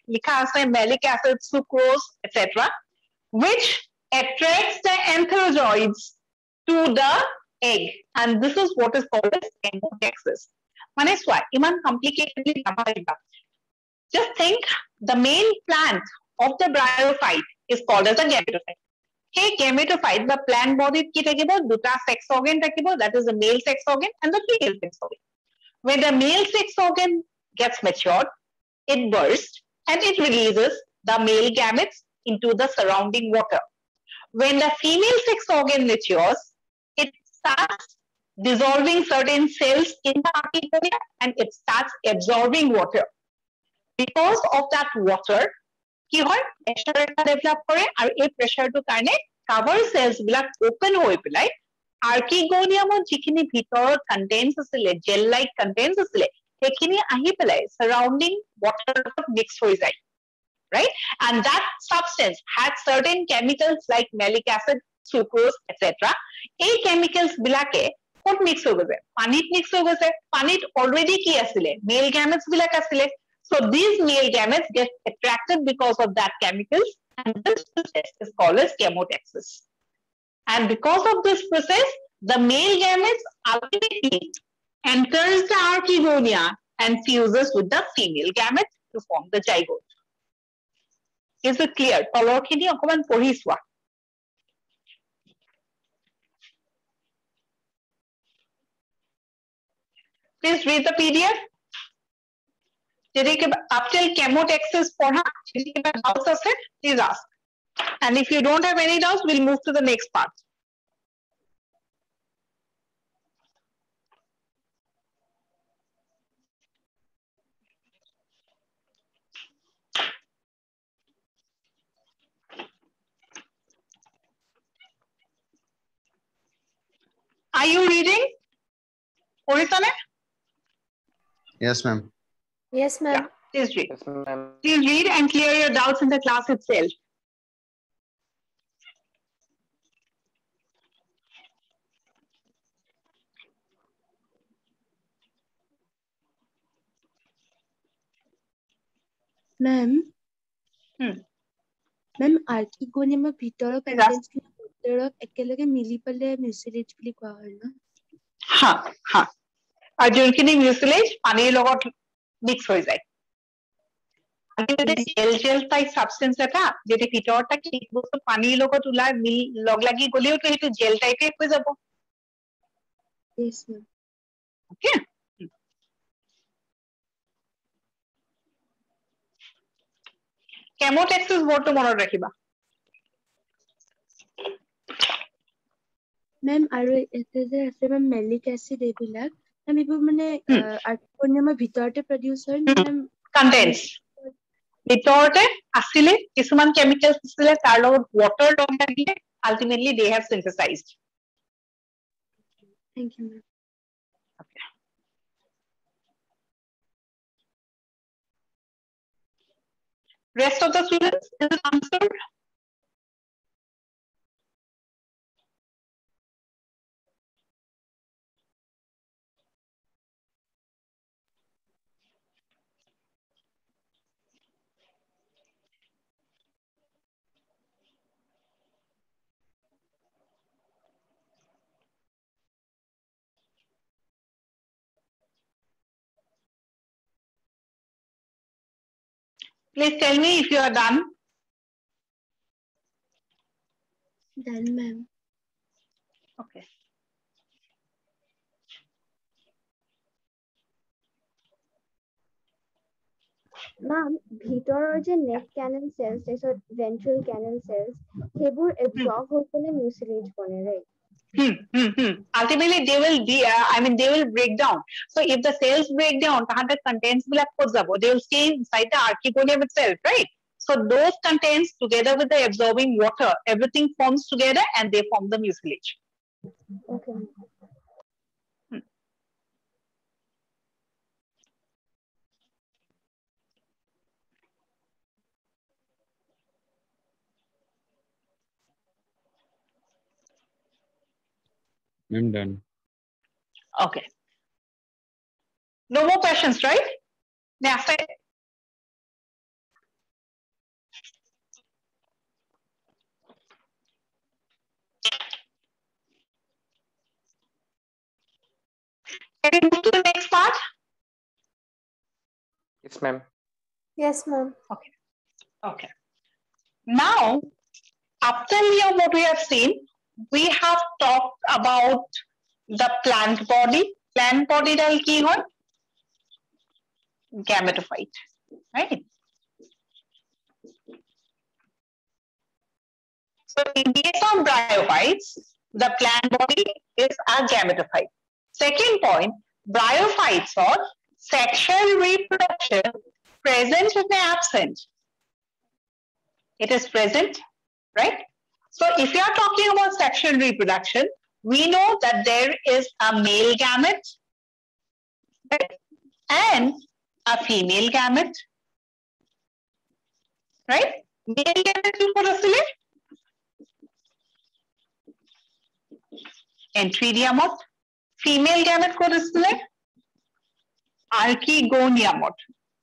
malic acid, sucrose, etc., which attracts the antherozoids to the egg, and this is what is called as chemotexis. Mane swa iman complicatedly namaiba. Just think the main plant of the bryophyte is called as a gametophyte. Hey, gametophyte, the plant body ki thakibo duta sex organ thakibo, that is the male sex organ and the female sex organ. When the male sex organ gets matured, it bursts and it releases the male gametes into the surrounding water. When the female sex organ matures, it starts dissolving certain cells in the archigonia and it starts absorbing water. Because of that water, ki hoy pressure eta develop kore aru ei pressure to karone cover cells bilak open hoi pelai archigonium jikhini bhitor contents asile, gel like contents asile, hekhini ahi pelai surrounding water mix hoi jay, right? And that substance had certain chemicals like malic acid, sucrose, etc. A chemicals bilake what mix ho goise? Panit mix ho goise. Panit already ki asile? Male gametes bilak asile. So these male gametes get attracted because of that chemicals, and this process is called as chemotexis. And because of this process, the male gametes ultimately enters the archigonia and fuses with the female gametes to form the zygote. Is it clear? Tolor khini okoman pori swa. Please read the PDF. Up till chemotexis porha, doubts ase, please ask. And if you don't have any doubts, we'll move to the next part. Are you reading? Orisane? Yes, ma'am. Yes, ma'am. Yeah, please read. Yes, ma'am. Please read and clear your doubts in the class itself. Ma'am. Ma'am, archigonium ভিতৰৰ contents খিনি একেলগে মিলি পেলাই mucilage বুলি কোৱা হয় ন? হা হা আৰু যোনখিনি mucilage পানীৰ লগত মিক্স হৈ যায় জেল টাইপ সাবস্টেন্স এটা যদি ভিতৰত থাকে বস্তু পানীৰ লগত ওলাই লগ লাগি গলেও তো সেইটো জেল টাইপে হৈ যাব Yes, ma'am. ওকে কেমোটেক্সিস বৰ্ডটো মনত ৰাখিবা Ma'am, আৰু এতে যে আছে মেম মেলিক এসিড এইবিলাক মেম এইবোৰ মানে আৰ্কিকনিয়ামৰ ভিতৰতে প্ৰডিউস হয় মেম কন্টেন্টস ভিতৰতে আছিলে কিছুমান কেমিকেলস আছিলে তাৰ লগত ওয়াটাৰ লগ লাগিলে ultimately they have synthesised Thank you, ma'am. Rest of the students, is it answered? Please tell me if you are done. Done, ma'am. Okay. Ma'am, ভিতৰৰ যে neck canal cells, তাৰপিছত ventral canal cells, সেইবোৰ absorb হৈ পেলাই mucilage বনে, right? Ultimately, they will they will break down. So if the cells break down, the contents will they will stay inside the archegonium itself, right? So those contents, together with the absorbing water, everything forms together and they form the mucilage. Okay. I'm done. Okay. No more questions, right? Next. Can we move to the next part? Yes, ma'am. Yes, ma'am. Okay. Okay. Now, up till here, what we have seen, we have talked about the plant body. Plant body dal ki hoy? Gametophyte, right? So in case of bryophytes, the plant body is a gametophyte. Second point, bryophytes or sexual reproduction present and absent. It is present, right? So if you are talking about sexual reproduction, we know that there is a male gamete, right? And a female gamete, right? Male gamete what asile? Enteridiamot. Female gamete what asile? Archegoniamot.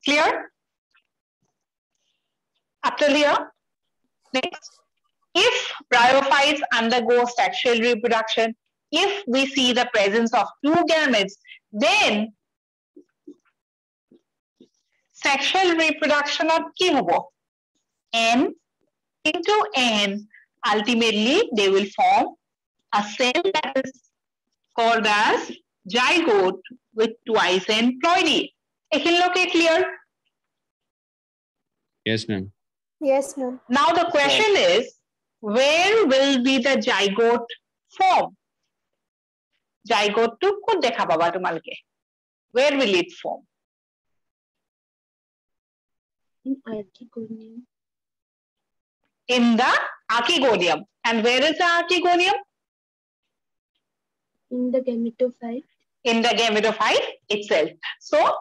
Clear? Up till here? Next. If bryophytes undergo sexual reproduction, if we see the presence of two gametes, then sexual reproduction of ki hobo? N into N. Ultimately, they will form a cell that is called as zygote with twice N ploidy. Ekhilloke clear? Yes, ma'am. Yes, ma'am. Now the question is, where will be the zygote form? Zygote to kod dekha baba tumalke. Where will it form? In archegonium. In the archegonium. And where is the archegonium? In the gametophyte. In the gametophyte itself. So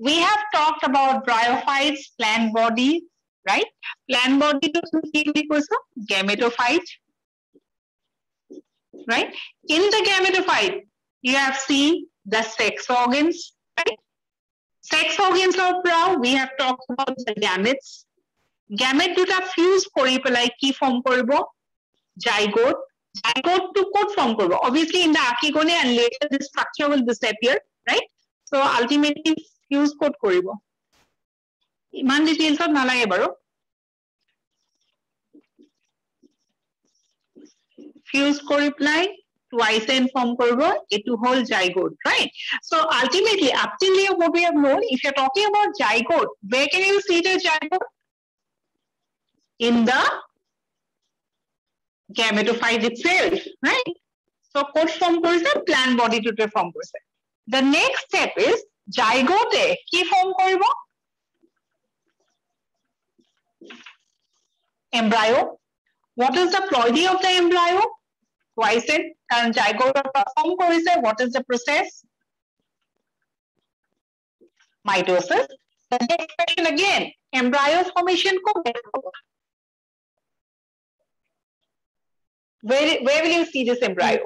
we have talked about bryophytes, plant body, right? Plant body to gametophyte, right? In the gametophyte, you have seen the sex organs, right? Sex organs of brow, we have talked about the gametes. Gamete duta fuse kori pelai ki form koribo? Zygote. zygote to code form korbo. Obviously in the achigone and later this structure will disappear, right? So ultimately fuse code koribo. Iman details of nalage baro. Fuse koriply twice and form korbo etu whole zygote, right? So ultimately up till here what we have known, if you're talking about zygote, where can you see the zygote? In the gametophyte itself, right? So code form korise, plant body to form korise. The next step is zygote ki form koribo? Embryo. What is the ploidy of the embryo? Twice it, and zygote form korise. What is the process? Mitosis. The next question again, embryo formation ko where will you see this embryo?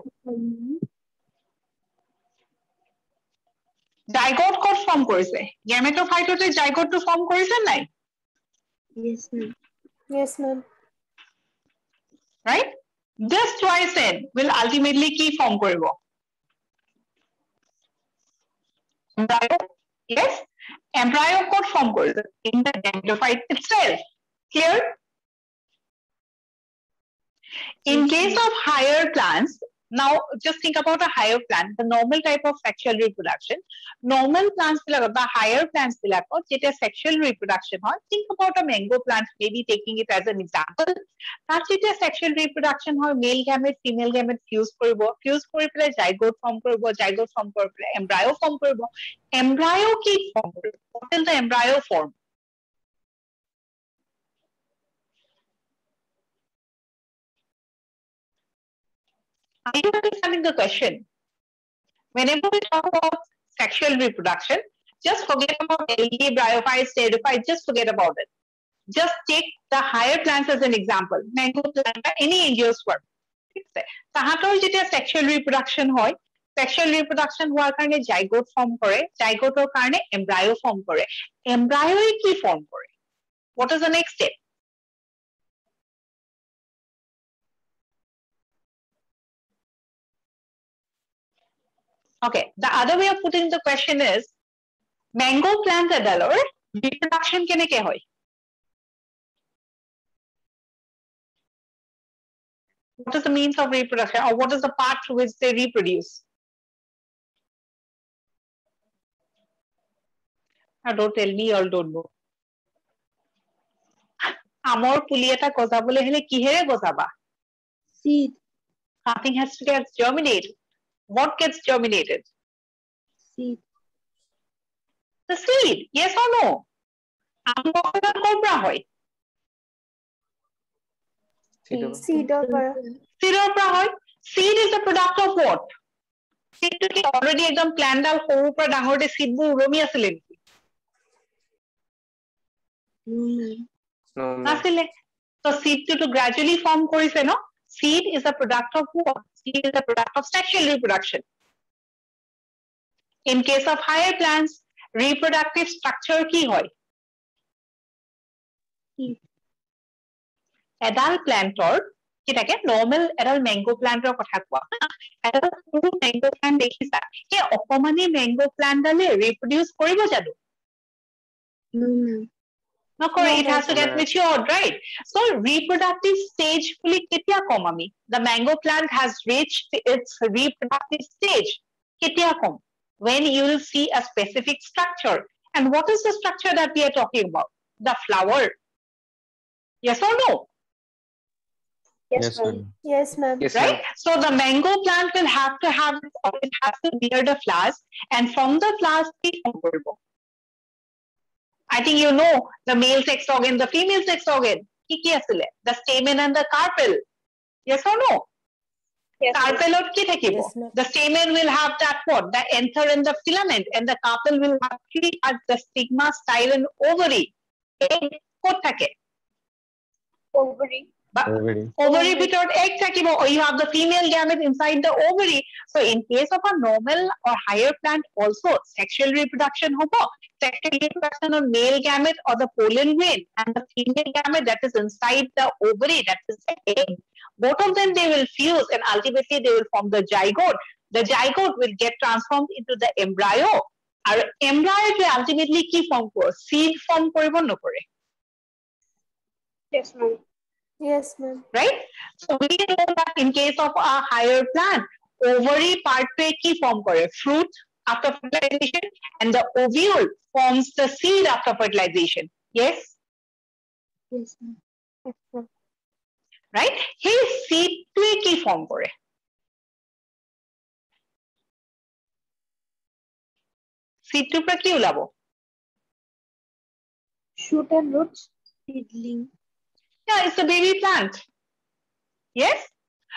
Zygote code form korise. Gametophyte te zygote to form korise nai? Yes, ma'am. Yes, ma'am. Right? This twice N will ultimately ki form koribo? Embryo. Yes? Embryo code form korise in the gametophyte itself. Clear? In case of higher plants, now just think about a higher plant, the normal type of sexual reproduction. Normal plants, the higher plants, sexual reproduction. Think about a mango plant, maybe taking it as an example. That's sexual reproduction, male gamete, female gamete fuse koribo, zygote form koribo, embryo form koribo. Embryo ki form koribo. What is the embryo form? Are you understanding the question? Whenever we talk about sexual reproduction, just forget about algae, bryophytes, pteridophytes, just forget about it. Just take the higher plants as an example. Mango plant, any angiosperm. Tahator jeta sexual reproduction hoy, sexual reproduction hoar karone zygote form kore, zygote or karone embryo form kore. Embryo ki form kore? What is the next step? Okay, the other way of putting the question is, mango plant adalor reproduction keneke hoy? What is the means of reproduction, or what is the part through which they reproduce? Don't tell me, you all don't know. Amor puli eta gozabole hele kihere gozaba? Seed. Something has to get germinated. What gets germinated? Seed. The seed, yes or no? Cobra hoy. Seed or seed is the product of what? Seed to already ekdom plant dal horu pra dangor de seed bu uromi asile niki? No, Asile. So seed to gradually form korise no? Seed is a product of what? Seed is a product of sexual reproduction. In case of higher plants, reproductive structure ki hoy? Adult plantor, kitake normal adult mango plantor kotha koa. Adult mango plant dekhisa. He okomani mango plant dale reproduce koribo janu? No, ma'am. No, it has to get matured, right? So reproductive stage fully ketia kom ami. The mango plant has reached its reproductive stage. Ketia kom? When you will see a specific structure. And what is the structure that we are talking about? The flower. Yes or no? Yes, Yes, ma'am. ma'am. Yes, ma'am. Yes, Right? ma'am. So the mango plant will have to have, it has to bear the flowers, and from the flowers, I think you know the male sex organ, the female sex organ. The stamen and the carpel. Yes or no? Yes, Carpel or ki thakibo? Yes, ma'am. The stamen will have that what? The anther and the filament, and the carpel will actually have the stigma, style, and ovary. Kot thake? ovary. Ovary bitorat egg thakibo, or you have the female gamete inside the ovary. So in case of a normal or higher plant also, sexual reproduction hobo. Sexual reproduction on male gamete or the pollen grain, and the female gamete that is inside the ovary, that is the egg. both of them they will fuse and ultimately they will form the zygote. The zygote will get transformed into the embryo. Our embryo to ultimately ki form kore? Seed form koribo nokore? Yes, ma'am. Yes, ma'am. Right? So we know that in case of a higher plant, ovary part pe ki form kore? Fruit after fertilization, and the ovule forms the seed after fertilization. Yes? Yes, ma'am. Yes, ma'am. Right? Hey, seed to ki form kore? Seed to pra ki ulabo? Shoot and roots. Seedling. Yeah, it's a baby plant. Yes?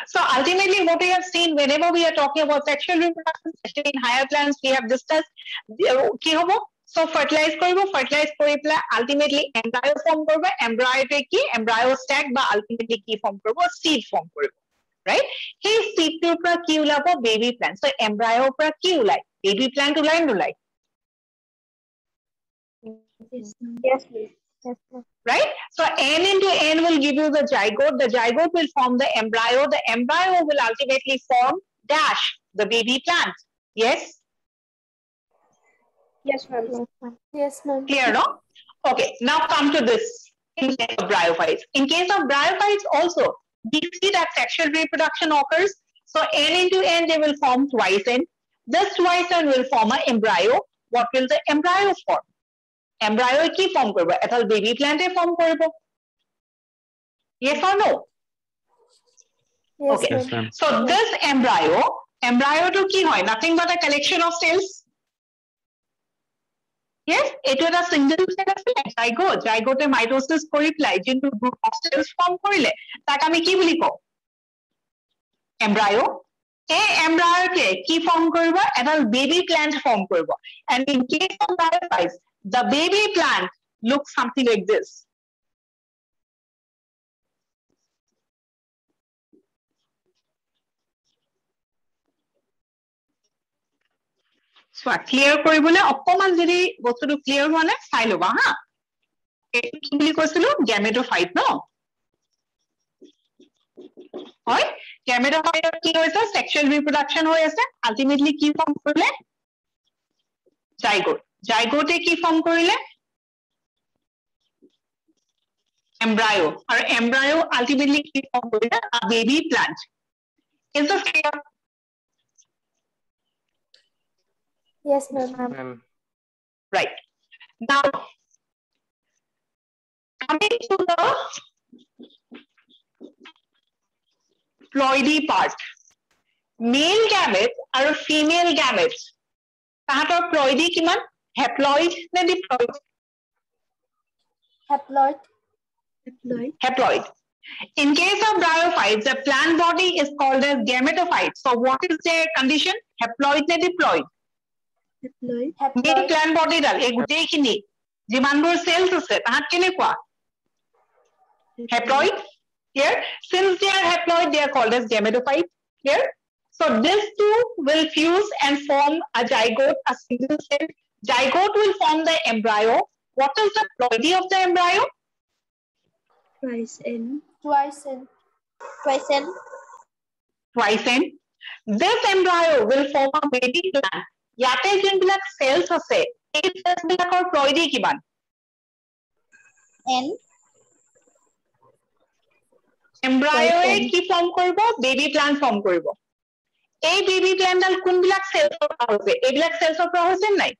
So ultimately what we have seen whenever we are talking about sexual reproduction, especially in higher plants, we have discussed ki hobo? So fertilize koribo, fertilize kori pela ultimately embryo form koribo, embryo te ki embryo sac ba ultimately ki form koribo, seed form koribo. Right? Hey, seed to pra ki ulabo? Baby plant. So embryo pra ki ulai? Baby plant ulai nulai? Yes, ma'am. Yes, ma'am. Yes, ma'am. Right? So N into N will give you the zygote. The zygote will form the embryo. The embryo will ultimately form dash, the baby plant. Yes? Yes, ma'am. Yes, ma'am. Yes, ma'am. Clear, no? Okay, now come to this in case of bryophytes. In case of bryophytes also, we see that sexual reproduction occurs. So N into N, they will form twice N. This twice N will form an embryo. What will the embryo form? Embryo ki form koribo? Etal baby plant form koribo? Yes or no? Yes, Okay. Yes, ma'am. So this embryo to ki hoy? Nothing but a collection of cells. Yes, it was a single cell of zygote. Zygote mitosis kori pelai jintu group of cells form korile. Tak ami ki boli ko? Embryo. A embryo ke ki form koribo? Etal baby plant form koribo. And in case of bryophytes, the baby plant looks something like this. So clear koribole okkoman jodi bostu clear hone sai loba ha. Etu ki boli koisilu gametophyte no. Hoy gametophyte ki hoise sexual reproduction hoi ase ultimately ki form korile zygote. Zygote ki form korile embryo. Aur embryo ultimately ki form korile a baby plant. Is this clear? Yes, ma'am. Ma'am. Right. Now coming to the ploidy part. Male gametes are female gametes. Tahator ploidy kiman? Haploid ne diploid? Haploid. Haploid. Haploid. In case of bryophytes, the plant body is called as gametophyte. So what is their condition? Haploid ne diploid? Haploid. Main Haploid. plant body dal ei gutei khini jimanbor cells ase tahat kenekwa? Haploid. Here, since they are haploid, they are called as gametophyte. Here, so these two will fuse and form a zygote, a single cell. Zygote will form the embryo. What is the ploidy of the embryo? Twice N. Twice N. Twice N. Twice N. This embryo will form a baby plant. Yate jinbilak cells ase, ei cells bilakor ploidy kiman? N. Embryo e ki form koribo? Baby plant form koribo. এই baby plant dal kun bilak cells পৰা হৈছে এইবিলাক cells পৰা হৈছে নাই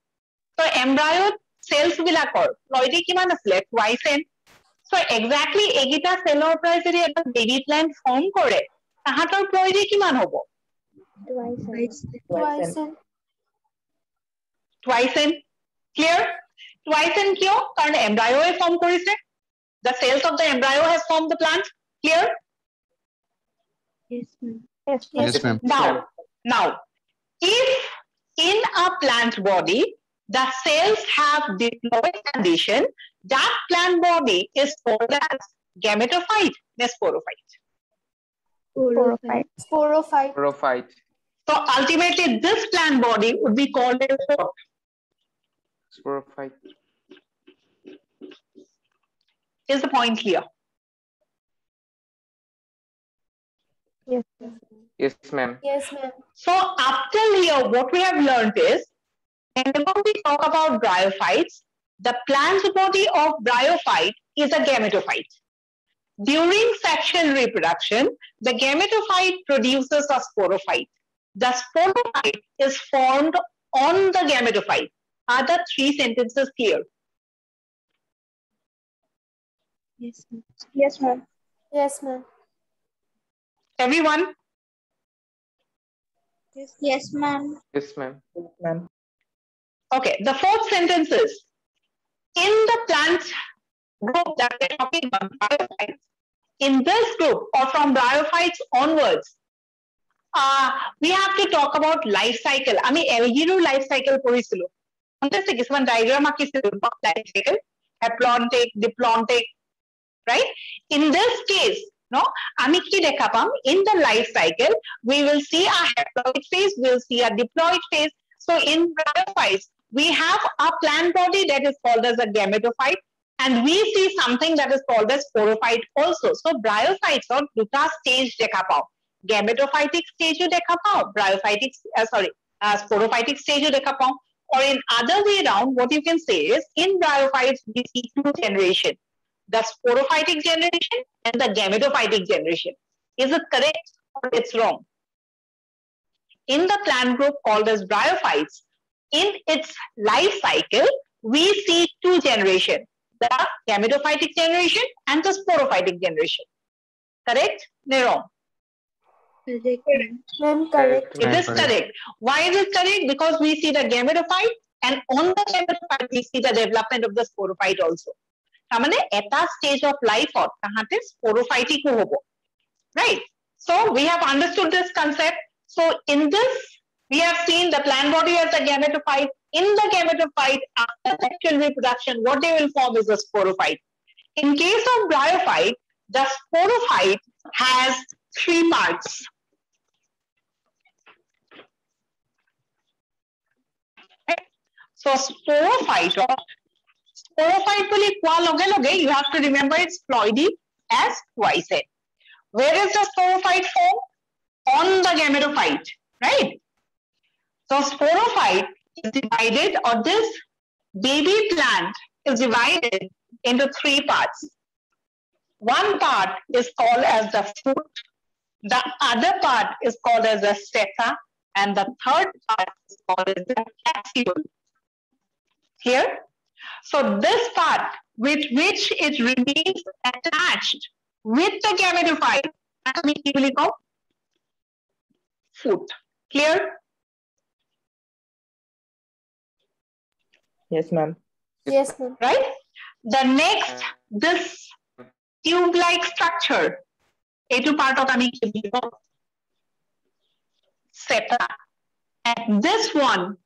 so embryo cells বিলাকৰ ploidy কিমান আছিলে twice n so exactly এইগিটা cellৰ পৰা যদি এটা baby plant form কৰে তাহাতৰ ploidy কিমান হ'ব Twice N. Twice N. twice n clear twice n কিয় কাৰণ embryo এ form কৰিছে the cells of the embryo has formed the plant clear Yes, ma'am. Yes, ma'am. Now, if in a plant body, the cells have diploid condition, that plant body is called as gametophyte, or sporophyte. Sporophyte. Sporophyte. Sporophyte. So ultimately, this plant body would be called as what? Sporophyte. Is the point clear? ma'am. Yes, ma'am. So up till here, what we have learned is, whenever we talk about bryophytes, the plant body of bryophyte is a gametophyte. During sexual reproduction, the gametophyte produces a sporophyte. The sporophyte is formed on the gametophyte. Are the 3 sentences clear? Yes, ma'am. Yes, ma'am. Yes, ma'am. Everyone? Yes, ma'am. Yes, ma'am. Okay, the 4th sentence is, in the plant group that we're talking about, bryophytes, in this group or from bryophytes onwards, we have to talk about life cycle. আমি algae life cycle পড়িছিলো। মনে কিছুমান diagram আঁকিছিলো life cycle, haplontic, diplontic, right? In this case, no, আমি কি দেখা পাম? In the life cycle, we will see a haploid phase, we will see a diploid phase. So in bryophytes, we have a plant body that is called as a gametophyte, and we see something that is called as sporophyte also. So bryophytes or দুটা stage দেখা পাও। Gametophytic stage dekha pao, bryophytic, sporophytic stage dekha pao. Or in other way around, what you can say is, in bryophytes, we see 2 generations, the sporophytic generation and the gametophytic generation. Is it correct or it's wrong? In the plant group called as bryophytes, in its life cycle, we see 2 generations, the gametophytic generation and the sporophytic generation. Correct? No, wrong. Correct. Ma'am, correct. It is correct. Why is it correct? Because we see the gametophyte, and on the gametophyte we see the development of the sporophyte also. Tamane eta stage of life or tahate sporophytic hobo. Right? So we have understood this concept. So in this, we have seen the plant body as a gametophyte. In the gametophyte, after sexual reproduction, what they will form is a sporophyte. In case of bryophyte, the sporophyte has 3 parts. So sporophyte বুলি কোৱা লগে লগে, you have to remember it's ploidy as twice end. Where is the sporophyte formed? On the gametophyte, right? So sporophyte is divided, or this baby plant is divided into 3 parts. One part is called as the fruit, the other part is called as the seta, and the third part is called as the capsule. Here, so this part with which it remains attached with the gametophyte, fruit. Clear? Yes, ma'am. Yes, ma'am. Right? The next, this tube-like structure, etu part of seta, and this one,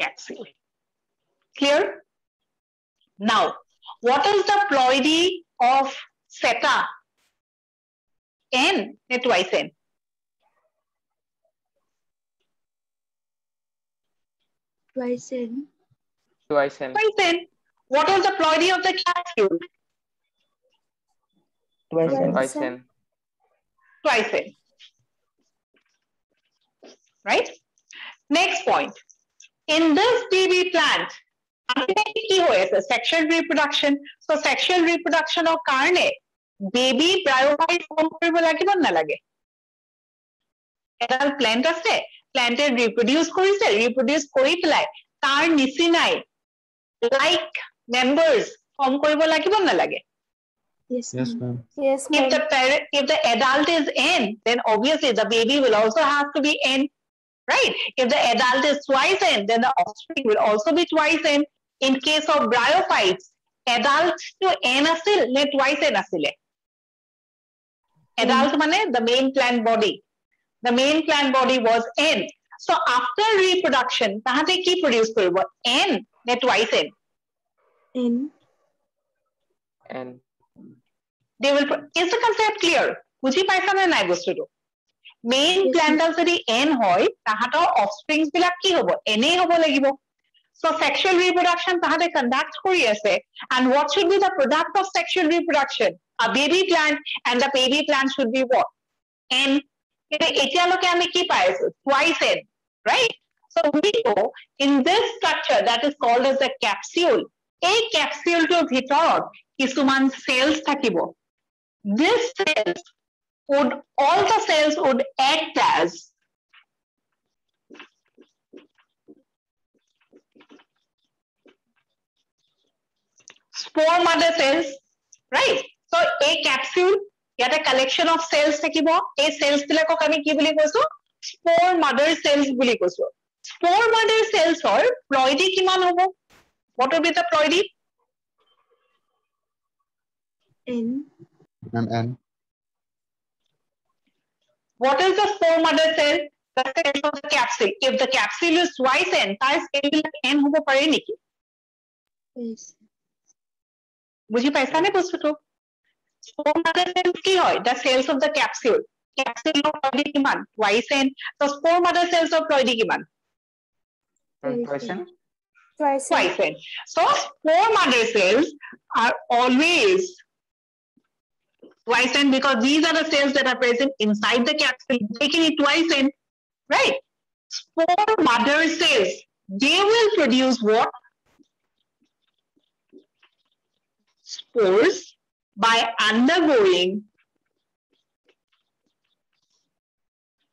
capsule. Clear? Now, what is the ploidy of seta? N, twice N. Twice in. Twice N. Twice N. What is the ploidy of the capsule? Twice N. Twice N. Twice N. Right? Next point. In this baby plant, sexual reproduction. So sexual reproduction of karne, baby bryophyte form koribo lagibo na lage. Edal plant ase, plant reproduce kori pelai tar nisinai like members form koribo lagibo na lage. Yes, Yes, ma'am. ma'am. Yes, ma'am. If the adult is N, then obviously the baby will also have to be N. Right? If the adult is twice N, then the offspring will also be twice N. In case of bryophytes, adult to N asil, ne twice N asile. Adult mane the main plant body. The main plant body was N. So after reproduction, tahate ki produce koribo? N, ne twice N. N. And They will. Is the concept clear? Buji paisa na nai bostuto. Main Yes, plant যদি N হয়, তাহাঁতৰ offsprings বিলাক কি হ'ব? N হ'ব লাগিব. So sexual reproduction তাহাঁতে conduct কৰি আছে. And what should be the product of sexual reproduction? a baby plant, and the baby plant should be what? N. Twice N, right? So we go in this structure that is called as the capsule. A capsule to bhitorot kisuman cells thakibo. This cells would, all the cells would act as spore mother cells, right? So a capsule, yet a collection of cells thakibo. A cells bilakok ami ki boli koisu? Spore mother cells boli koisu. Spore mother cells or ploidy kiman hobo? What would be the ploidy? N. N. What is the spore mother cell? The cell of the capsule. If the capsule is twice N, tar scale will N hobo pare niki? Yes. Buji paisa ne bostuto? Spore mother cells ki hoy? The cells of the capsule. Capsule of ploidy kiman? Twice N. So spore mother cells of ploidy kiman? Twice N. Twice. Twice N. So spore mother cells are always twice N because these are the cells that are present inside the capsule, making it twice N, right? Spore mother cells, they will produce what? Spores by undergoing,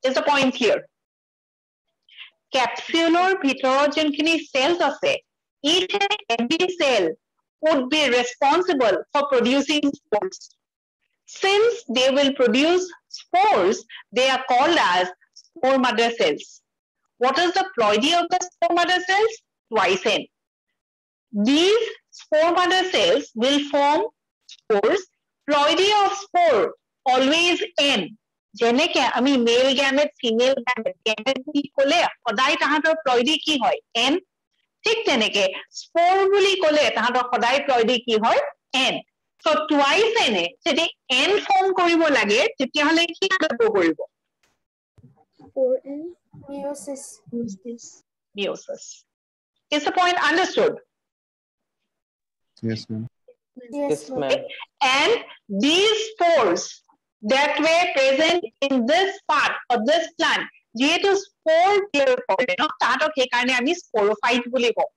is the point here. Capsular bhitorot cells ase, each and every cell would be responsible for producing spores. Since they will produce spores, they are called as spore mother cells. What is the ploidy of the spore mother cells? Twice N. These spore mother cells will form spores. Ploidy of spore always N. Jeneke ami male gamete, female gamete, gamete buli kole kodai tahator ploidy ki hoy? N. Thik teneke spore buli kole tahator kodai ploidy ki hoy? N. So twice N jodi N form koribo lage tetia hole ki koribo koribo? 4N. Meiosis. Meiosis. Is the point understood? Yes, ma'am. Yes, ma'am. And these spores that were present in this part of this plant, যেহেতু spore clear করে ন তাহাতক সেইকাৰণে আমি sporophyte বুলি কওঁ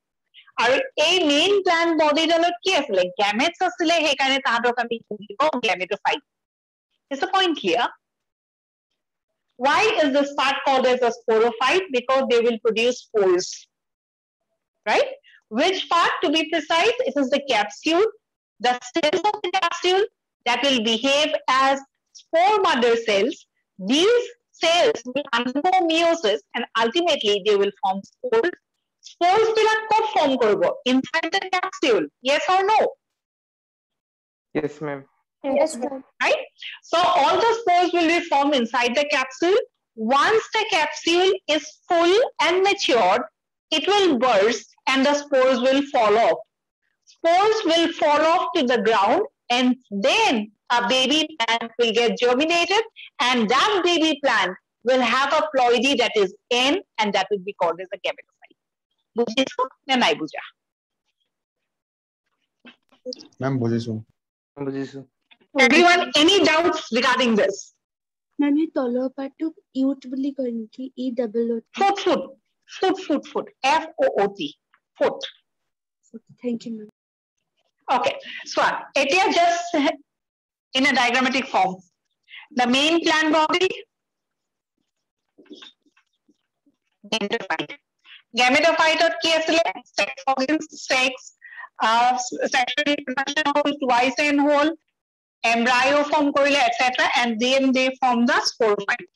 আৰু এই main plant body ডালত কি আছিলে গ্যামেটস আছিলে সেইকাৰণে তাহাতক আমি কি বুলি কওঁ gametophyte. Is the point clear? Why is this part called as a sporophyte? Because they will produce spores, right? Which part, to be precise? It is the capsule, the cells of the capsule that will behave as spore mother cells. These cells will undergo meiosis and ultimately they will form spores. Spores will not form koribo inside the capsule. Yes or no? Yes, ma'am. Yes, ma'am. Right? So all the spores will be formed inside the capsule. Once the capsule is full and matured, it will burst and the spores will fall off. Spores will fall off to the ground and then a baby plant will get germinated and that baby plant will have a ploidy that is N and that will be called as a gametophyte. Bujisu na nai buja? Ma'am, bujisu. বুজিছো. Everyone, any doubts regarding this? Ma'am, এই তলৰ পাৰ্টটো ইউট বুলি কয় নেকি? E-double-O-T. Foot. F-O-O-T. Foot. Thank you, ma'am. Okay. So, it is just in a diagrammatic form. The main plant body, gametophyte. Gametophyte or ki asile? Sex organs, sex, sexual reproduction whole, twice N whole, embryo form korile, etc. And then they form the sporophyte.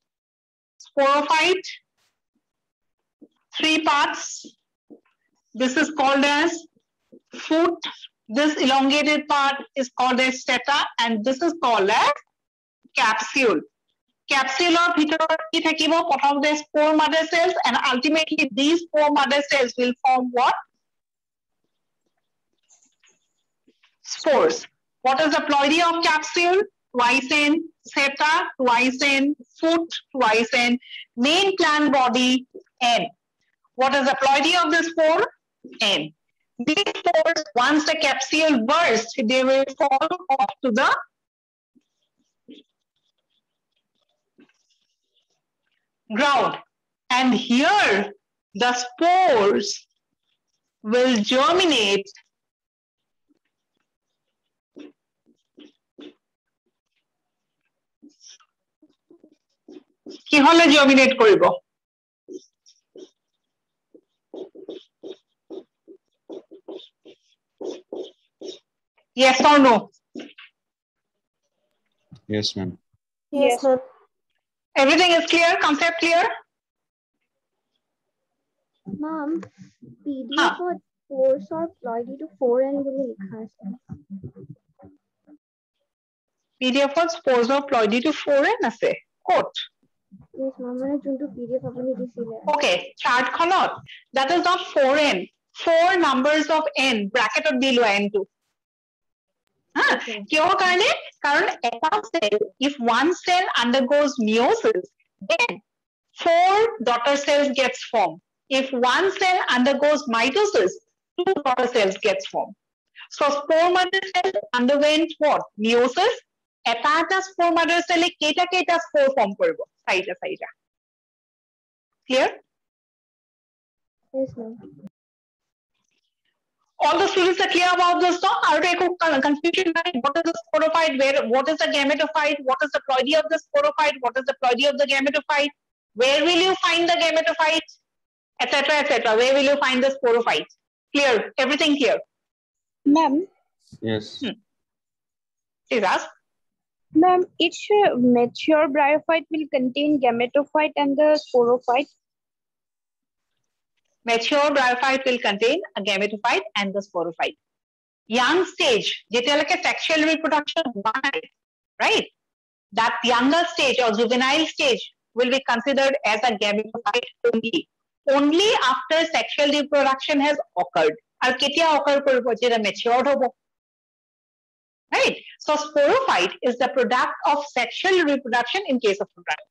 Sporophyte, 3 parts. This is called as foot. This elongated part is called as steta, and this is called as capsule. Capsule or bhitorot ki thakibo prothomte spore mother cells, and ultimately these spore mother cells will form what? Spores. What is the ploidy of capsule? Twice N. Seta, twice N. Foot, twice N. Main plant body, N. What is the ploidy of the spore? N. These spores, once the capsule bursts, they will fall off to the ground. And here the spores will germinate কি হলে germinate কৰিব yes or no Yes, ma'am. Yes, ma'am. everything is clear concept clear Ma'am, PDF or course or ploidy to 4N বুলি লিখা আছে PDF ত spores of ploidy to 4n আছে ক'ত Yes, ma'am, মানে যোনটো PDF আপুনি দিছিলে okay chart খনত that is not 4n 4 numbers of n bracket ত দিলো n টো Okay. কিয় কাৰণে কাৰণ এটা cell if one cell undergoes meiosis then 4 daughter cells gets formed if one cell undergoes mitosis 2 daughter cells gets formed so spore mother cell underwent what meiosis এটা spore mother cell কেইটা spore form কৰিব চাৰিটা clear Yes, ma'am. all the students are clear about this now are there any confusion what is the sporophyte where what is the gametophyte what is the ploidy of the sporophyte what is the ploidy of the gametophyte where will you find the gametophyte etc where will you find the sporophyte clear everything clear Ma'am, Yes. please ask ma'am, each mature bryophyte will contain gametophyte and the sporophyte. mature bryophyte will contain a gametophyte and the sporophyte young stage যেতিয়ালৈকে sexual reproduction right that younger stage or juvenile stage will be considered as a gametophyte only after sexual reproduction has occurred আৰু কেতিয়া occur কৰিব যেতিয়া matured হ'ব right so sporophyte is the product of sexual reproduction in case of bryophyte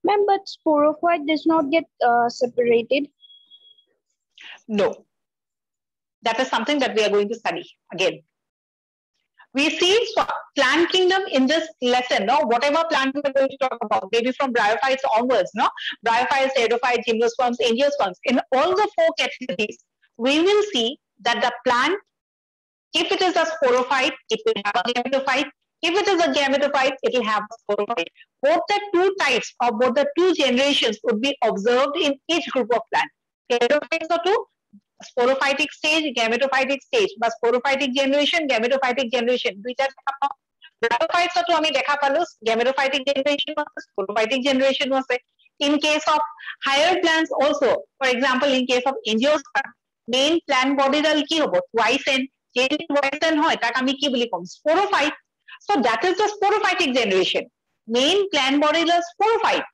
Ma'am, but sporophyte does not get separated. no that is something that we are going to study again we see plant kingdom in this lesson no whatever plant we are going to talk about maybe from bryophytes onwards no bryophytes pteridophytes gymnosperms angiosperms in all the 4 categories we will see that the plant if it is a sporophyte it will have a gametophyte if it is a gametophyte it will have a sporophyte both the two types or both the two generations would be observed in each group of plants pteridophytes or two sporophytic stage gametophytic stage বা sporophytic generation gametophytic generation দুইটা দেখা পাও bryophytes তো আমি দেখা পালো gametophytic generation আছে sporophytic generation আছে in case of higher plants also for example in case of angiosperm main plant body dal কি হ'ব twice n যেটি twice n হয় তাক আমি কি বুলি কম sporophyte so that is the sporophytic generation main plant body dal sporophyte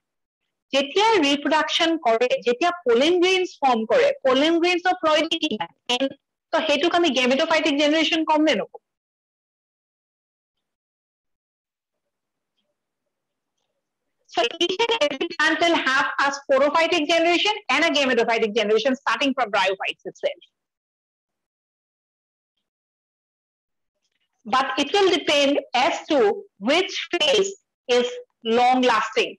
যেতিয়া reproduction কৰে যেতিয়া pollen grains form কৰে pollen grains of ploidy কি তো হেতুক আমি gametophytic generation কম নে নকম so each and every plant will have a sporophytic generation and a gametophytic generation starting from bryophytes itself but it will depend as to which phase is long lasting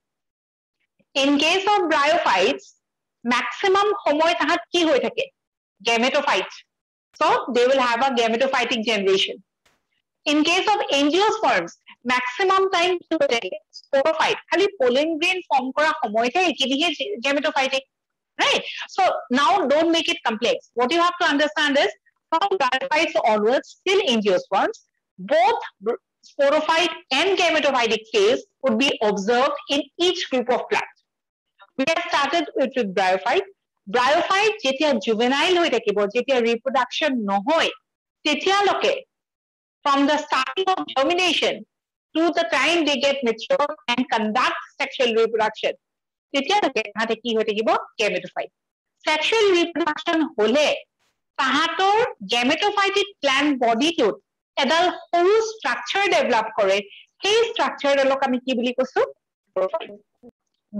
in case of bryophytes maximum সময় তাহাত কি হৈ থাকে gametophyte so they will have a gametophytic generation in case of angiosperms maximum time কি হৈ থাকে sporophyte খালি pollen grain form কৰা সময়তে একিদিহে gametophytic right so now don't make it complex what you have to understand is from bryophytes onwards till angiosperms both sporophyte and gametophytic phase would be observed in each group of plants we have started with bryophyte bryophyte যেতিয়া juvenile হৈ থাকিব যেতিয়া reproduction নহয় তেতিয়ালৈকে from the starting of germination to the time they get mature and conduct sexual reproduction তেতিয়ালৈকে তাহাঁতে কি হৈ থাকিব gametophyte sexual reproduction হলে তাহাঁতৰ gametophytic plant bodyটোত এডাল সৰু structure develop কৰে সেই structure ডালক আমি কি বুলি কৈছো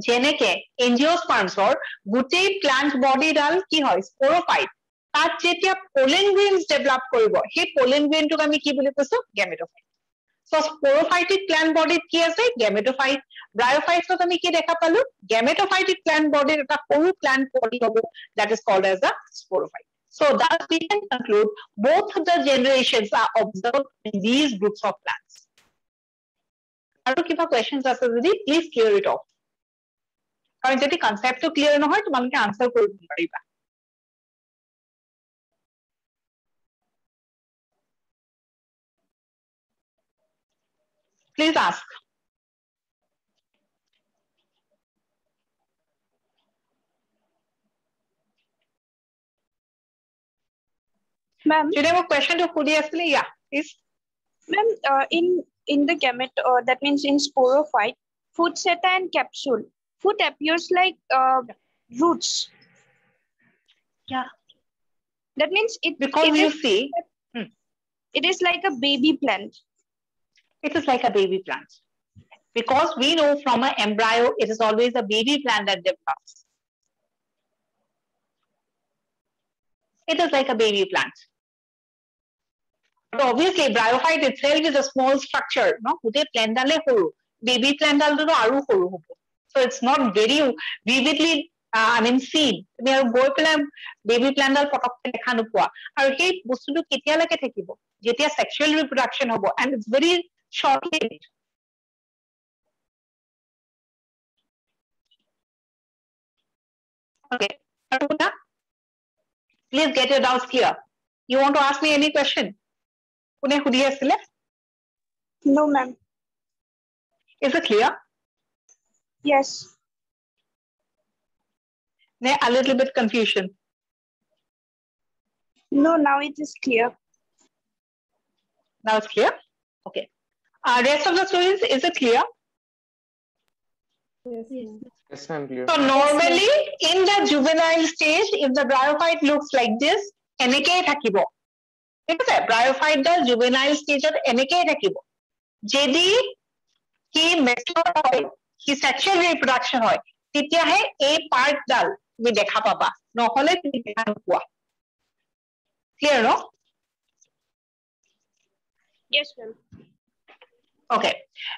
যেনেকে angiospermsৰ গোটেই plant body ডাল কি হয় sporophyte তাত যেতিয়া pollen grains develop কৰিব সেই pollen grain টোক আমি কি বুলি কৈছো gametophyte So sporophytic plant body কি আছে gametophyte bryophyte তো আমি কি দেখা পালো gametophytic plant body এটা সৰু plant body হ'ব that is called as a sporophyte. So thus we can conclude both the generations are observed in these groups of plants. আৰু কিবা questions আছে যদি please clear it off. কাৰণ যদি concept clear নহয় তোমালোকে answer কৰিব পাৰিবা. Please ask. Ma'am, Should I have a question to Kudi actually? Yeah, please. ma'am, in the gamete, that means in sporophyte, food seta and capsule, food appears like roots. Yeah. That means Because you see, it is like a baby plant. it is like a baby plant. Because we know from an embryo, it is always a baby plant that develops. It is like a baby plant. But obviously, bryophyte itself is a small structure. No, plant dale horu. Baby plant dal do aru horu hobo. So it's not very vividly, I mean, seen. We are going to baby plant dal potokte dekha nupua. Aru hei bostutu ketia lake thakibo. Jetia sexual reproduction hobo, and it's very short-lived. Okay, Aruna, please get your doubts clear. You want to ask me any question? Kune hudi asile? No, ma'am. Is it clear? Yes. A little bit confusion. No, now it is clear. Now it's clear? Okay. Rest of the students, is it clear? Yes, ma'am. Clear. So normally in the juvenile stage, if the bryophyte looks like this, eneke thakibo. ঠিক আছে? Bryophyte the juvenile stage at eneke thakibo. Jedi ki mature hoy, ki sexual reproduction hoy, titia hai a part dal tumi dekha paba. Nohole tumi dekha nupua. Clear, no? Yes, ma'am. Okay.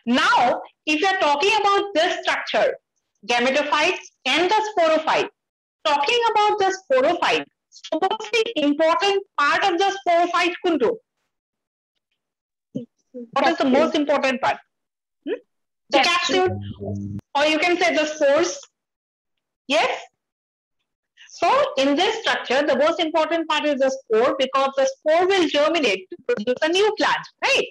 Now, if you are talking about this structure, gametophyte and the sporophyte, talking about the sporophyte, most important part of the sporophyte kundu. What is the most important part? The capsule, or you can say the spores. Yes. So in this structure, the most important part is the spore, because the spore will germinate to produce a new plant, right?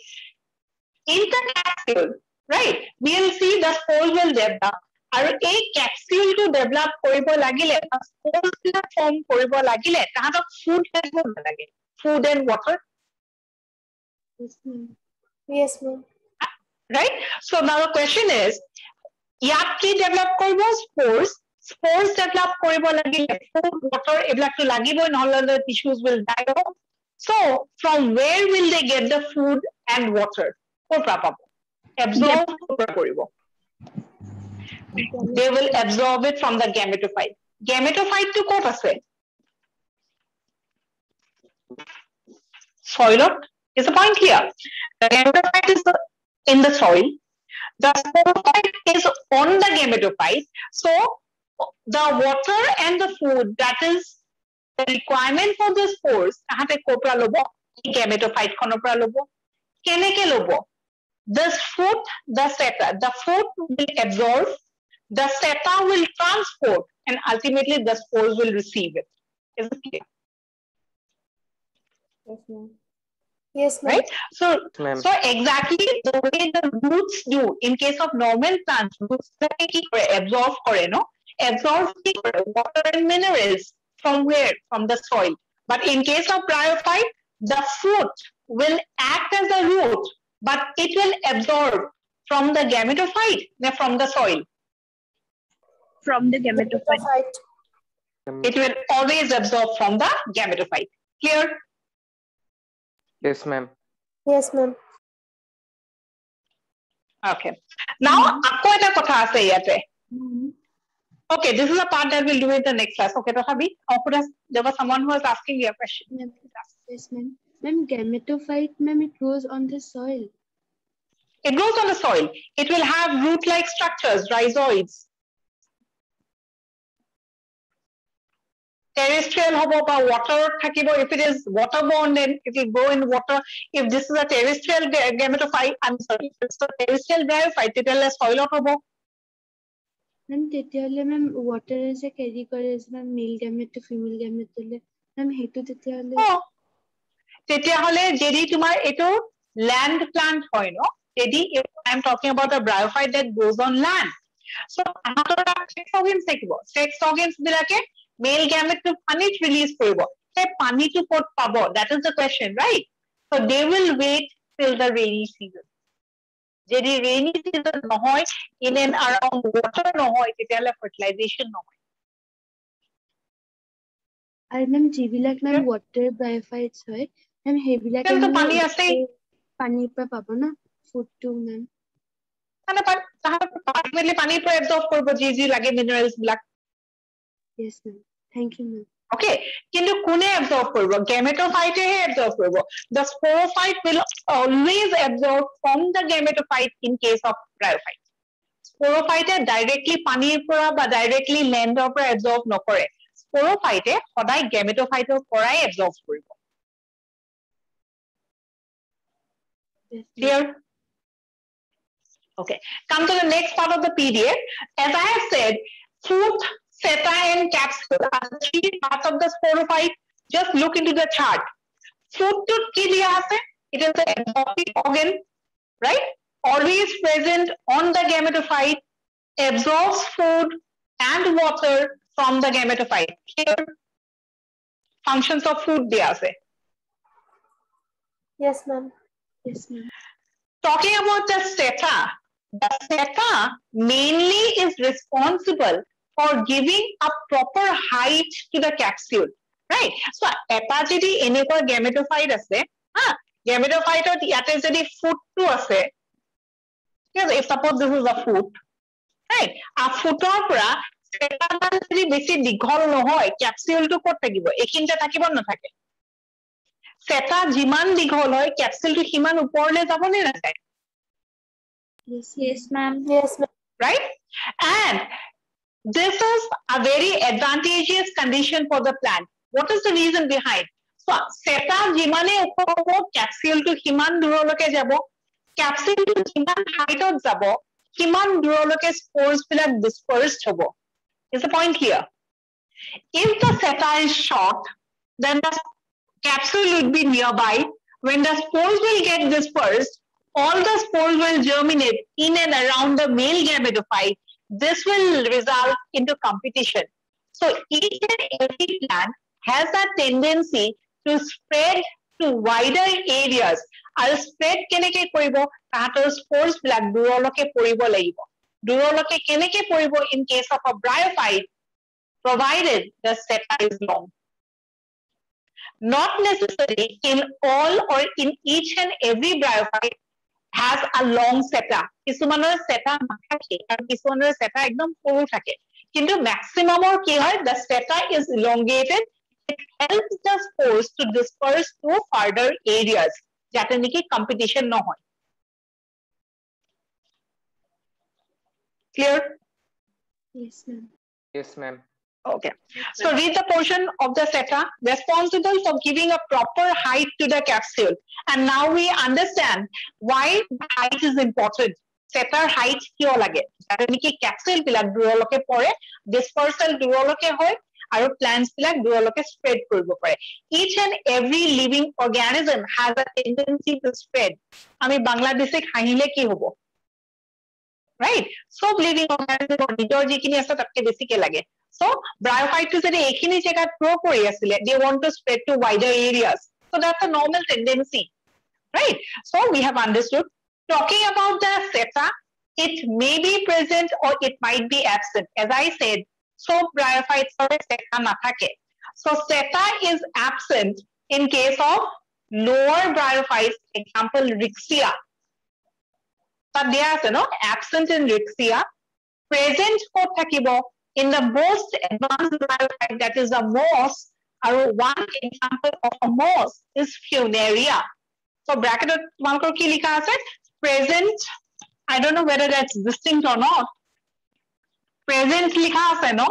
In the capsule, right, we will see the spores will develop. আৰু এই capsule to develop কৰিব লাগিলে, spores বিলাক form কৰিব লাগিলে, তাহাঁতক food লাগিব নালাগে, food and water. Yes, ma'am. Right? So now the question is, ইয়াত কি develop কৰিব? Spores. Spores develop কৰিব লাগিলে, food, water, এইবিলাকটো লাগিবই, নহ'লে the tissues will die off. So from where will they get the food and water? Absorb. They will absorb it from the gametophyte. Gametophyte to kot ase? Soil. Is the point clear? The gametophyte is in the soil. The sporophyte is on the gametophyte. So the water and the food, that is the requirement for the spores, tahate kopra lobo, gametophyte konopra lobo. Keneke lobo? This food, the seta, the food will absorb, the seta will transport, and ultimately the spores will receive it. Is it clear? Yes, ma'am. Yes, ma'am. Right? So exactly the way the roots do in case of normal plants, roots absorb no? Absorb water and minerals from where? From the soil. But in case of bryophyte, the fruit will act as a root, but it will absorb from the gametophyte, from the soil. From the gametophyte. It will always absorb from the gametophyte. Clear? Yes, ma'am. Yes, ma'am. Okay. Now, akko eta kotha ase yate. Okay, this is a part that we'll do in the next class. Okay, Tothabi, there was someone who was asking you a question. Yes, ma'am. Ma'am, gametophyte, ma'am, it grows on the soil. It grows on the soil. It will have root-like structures, rhizoids. Terrestrial hobo ba water thakibo. If it is waterborne, then it will go in water. If this is a terrestrial gametophyte, I'm sorry, if it's a terrestrial bryophyte, it will soil hobo. Ma'am, তেতিয়াহ'লে ma'am water যে carry কৰে যে ma'am male gamete to female gamete হ'লে ma'am হেতু তেতিয়াহ'লে তেতিয়াহ'লে যদি তোমাৰ এটো land plant হয় ন, যদি I'm talking about a bryophyte that grows on land. So আমাৰ sex organs থাকিব. Sex organs বিলাকে male gamete to পানীত release কৰিব. সেই পানীটো ক'ত পাব? That is the question, right? So they will wait till the rainy season. যদি rainy season নহয়, in and around water নহয়, তেতিয়াহ'লে fertilization নহয়. আৰু ma'am যিবিলাক ma'am water bryophytes হয় ma'am সেইবিলাকে তেতিয়াহ'লে পানী আছে। পানীৰ পৰা পাব না foodটো ma'am তাহলে পানীৰ পৰা absorb কৰিব যি লাগে minerals black. yes ma'am thank you ma'am Okay, কিন্তু কোনে absorb কৰিব? Gametophyte হে absorb কৰিব. The sporophyte will always absorb from the gametophyte in case of bryophyte. Sporophyte directly পানীৰ পৰা বা directly landৰ পৰা absorb নকৰে। Sporophyte সদায় gametophyte পৰাই absorb কৰিব। Clear? Okay, come to the next part of the PDF. As I have said, fruit, seta and capsule are the three parts of the sporophyte. Just look into the chart. Fruit to ki diya ase? It is an absorptive organ, right? Always present on the gametophyte, absorbs food and water from the gametophyte. Clear? Functions of fruit diya ase. Yes, ma'am. yes ma'am Talking about the seta mainly is responsible for giving a proper height to the capsule, right? So, eta jodi enekwa gametophyte ase, gametophyte yate jodi foot to ase, yes, if suppose this is a foot, right? A footor pura seta jodi besi dighol nohoy, capsule to kot thakibo, ekinte thakibo nathake. Seta jiman dighol hoy, capsule to himan uporle jabo ne nathake. Yes, ma'am. Yes, ma'am. Right? And this is a very advantageous condition for the plant. What is the reason behind? So, seta jimane upor capsule to himan duroloke jabo, capsule to jiman height of jabo, himan duroloke spores bilak dispersed hobo. Is the point here? If the seta is short, then the capsule would be nearby. When the spores will get dispersed, all the spores will germinate in and around the male gametophyte. This will result into competition. So each and every plant has a tendency to spread to wider areas. And spread keneke koribo, tahator spores bilak duroloke poribo lagibo. Duroloke keneke poribo in case of a bryophyte, provided the seta is long. Not necessarily in all or in each and every bryophyte has a long seta. Kisumanor seta nathake aru kisumanor seta ekdom poru thake. Kintu maximum or ki hoy, the seta is elongated. It helps the spores to disperse to further areas. Jate niki competition no hoy. Clear? yes ma'am Yes, ma'am. Okay. So read the portion of the seta responsible for giving a proper height to the capsule. And now we understand why the height is important. Seta height kyo lage? Jate niki capsule bilak duroloke pore, dispersal duroloke hoy, aru plants bilak duroloke spread koribo pare. Each and every living organism has a tendency to spread. Ami Bangladesh hahile ki hobo? Right? So living organism nijor jikini ase tatke beshi ke lage. So, bryophyte to say ekhini jagat grow kori asile, they want to spread to wider areas. So that's a normal tendency, right? So we have understood. Talking about the seta, it may be present or it might be absent. As I said, so bryophytes are seta nathake. So seta is absent in case of lower bryophytes, example Rixia. But they are absent in Rixia, present for thakibo in the most advanced bryophyte, that is a moss. One example of a moss is Funaria. So bracket of ki likha ase? present, I don't know whether that's distinct or not. Present লিখা আছে no?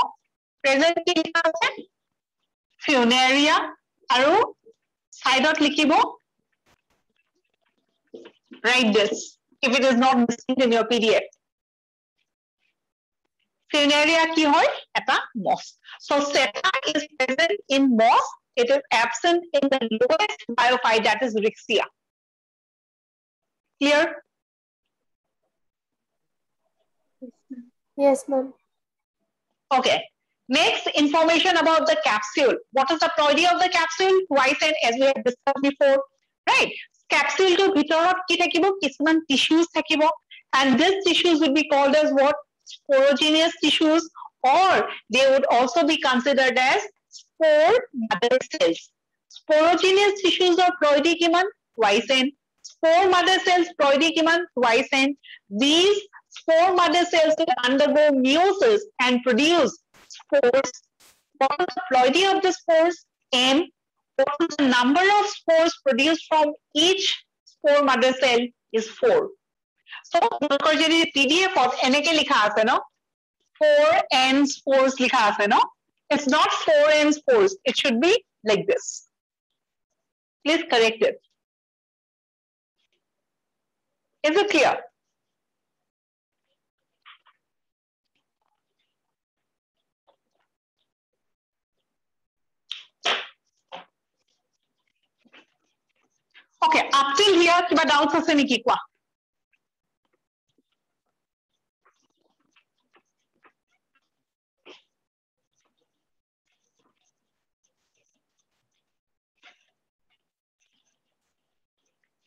Present কি লিখা আছে? Funaria আৰু side লিখিব write this if it is not distinct in your PDF. Funaria কি হয়? এটা moss. So seta is present in moss. It is absent in the lowest biophyte, that is Rixia. Clear? Yes, ma'am. Okay. Next, information about the capsule. What is the ploidy of the capsule? Twice and as we have discussed before, right? Capsule to bhitorot ki thakibo, kisman tissues thakibo, and these tissues would be called as what? Sporogenous tissues, or they would also be considered as spore mother cells. Sporogenous tissues or ploidy kiman? Twice and spore mother cells ploidy kiman? Twice and these spore mother cells will undergo meiosis and produce spores. What is the ploidy of the spores? M. What is the number of spores produced from each spore mother cell is 4. So, PDF of এনেকে লিখা আছে no? 4n spores লিখা আছে no? It's not 4n spores. It should be like this. Please correct it. Is it clear? Okay, up till here, kiba doubts ase niki kwa?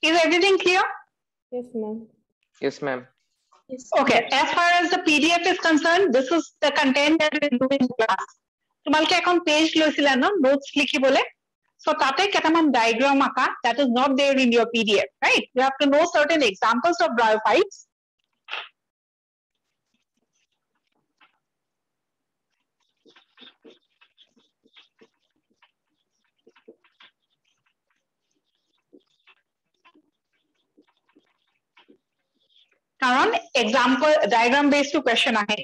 Is everything clear? Yes, ma'am. Yes, ma'am. Yes. Okay, as far as the PDF is concerned, this is the content that we do in class. তোমালকে এখন page লৈছিলা no? Notes লিখিবলে. So tate ketaman diagram aka that is not there in your PDF, right? You have to know certain examples of bryophytes. কারণ example diagram based to question ahe.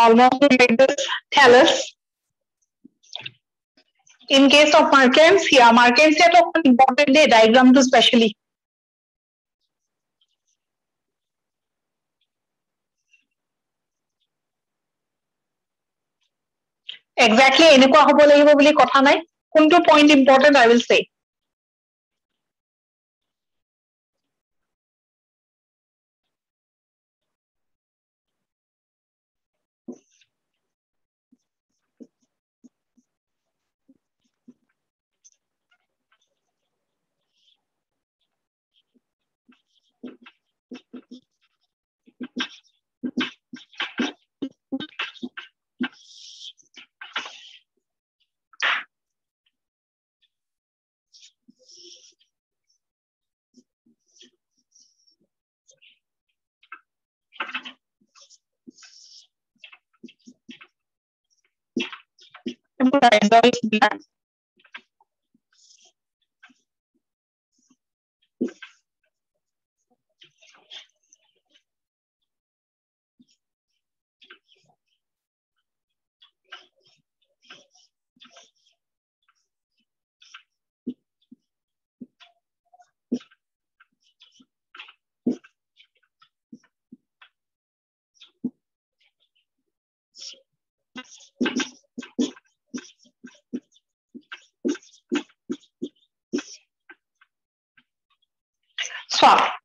Almost like this thallus. In case of Merkens, yeah, Merkens is an important diagram to specially. Exactly, এনেকুৱা হ'ব লাগিব বুলি কথা নাই. কোনটো point important I will say.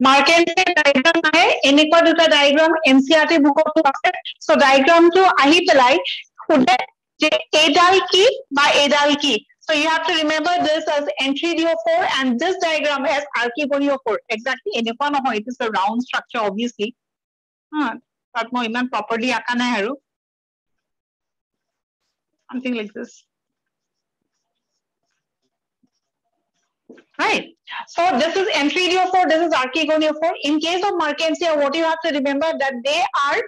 Markansia diagram ahe enekwa duta diagram NCERT book to ase so diagram to ahi pelai khode je edal ki ba edal ki so you have to remember this as N3DO4 and this diagram as archigonio4 exactly enekwa nohoy it is a round structure obviously but moi iman properly aka nai haru something like this. Right. So this is N3DO4, this is archigonio4. In case of Markansia, what you have to remember that they are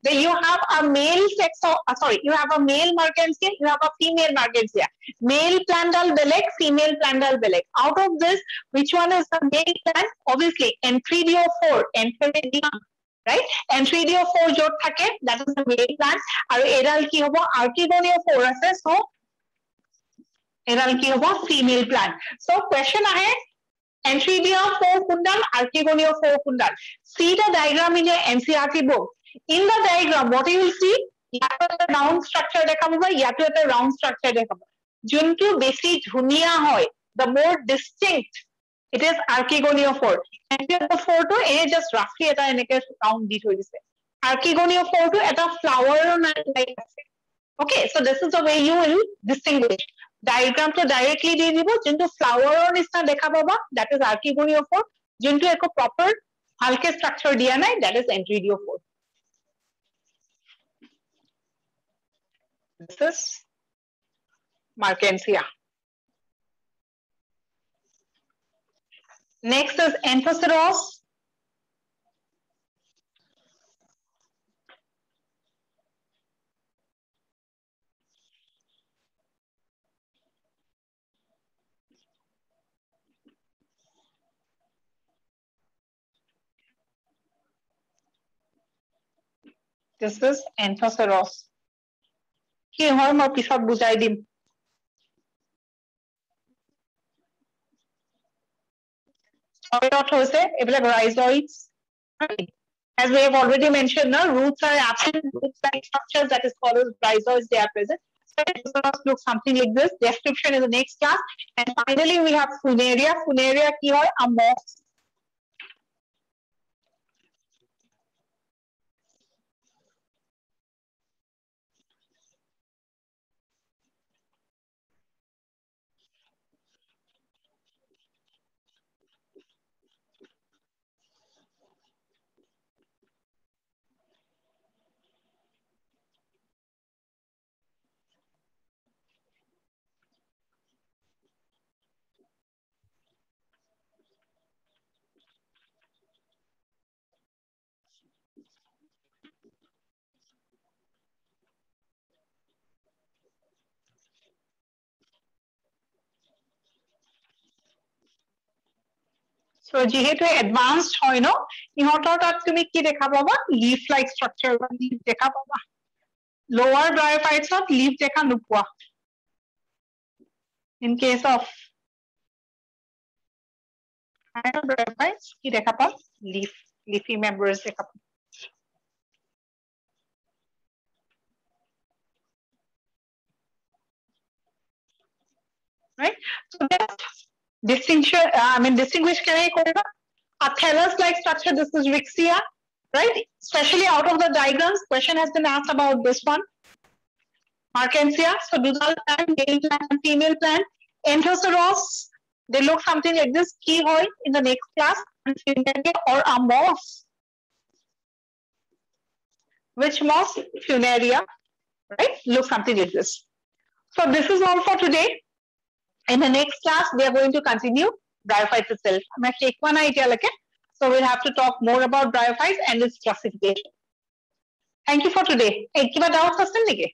that you have a male sex of you have a male Markansia, you have a female Markansia. Male plandal beleg, female plandal beleg. Out of this, which one is the male plant? Obviously N3DO4, N3DO4. Right? N3DO4 jot thake, that is the male plant. Aru edal ki hobo archigonio4 ase, so edal ki hobo female plant. So question ahe N3DO4 kundal, archigonio4 kundal. See the diagram in your NCERT book. In the diagram, what you will see? Yato eta round structure dekha paba, yato eta round structure dekha paba. Juntu besi dhuniya hoy, the more distinct, it is archigonio4. N3DO4 to a just roughly eta eneke round di thoi dise. Archigonio4 to eta flower like okay, so this is the way you will distinguish. Diagram to directly di dibo jintu flower or nisna dekha paba that is archigonio4 jintu eko proper halke structure diya nai that is N3DO4. This is Markansia. Next is Anthoceros. This is Anthoceros. Ki hoy moi pisot bujai dim. What hoise ebilak rhizoids. As we have already mentioned, no, roots are absent, roots-like structures that is called as rhizoids, they are present. So it looks something like this. Description is the next class. And finally, we have Funaria. Funaria ki hoy a moss. So যেহেতু advanced হয় no ইহতৰ তাত তুমি কি দেখা পাবা leaf like structure বা leaf দেখা পাবা lower bryophytes ত leaf দেখা নোপোৱা in case of higher bryophytes কি দেখা পাম leafy members দেখা পাম right so that distinguish can a thallus-like structure. This is Rixia, right? Especially out of the diagrams, question has been asked about this one. Markansia, so Dudal plant, male plant, and female plant. Anthoceros, they look something like this. Key hole in the next class, or a moss. Which moss? Funaria, right? Look something like this. So this is all for today. In the next class, we are going to continue bryophytes itself. So we'll have to talk more about bryophytes and its classification. Thank you for today. Hey, kiba doubts astel niki?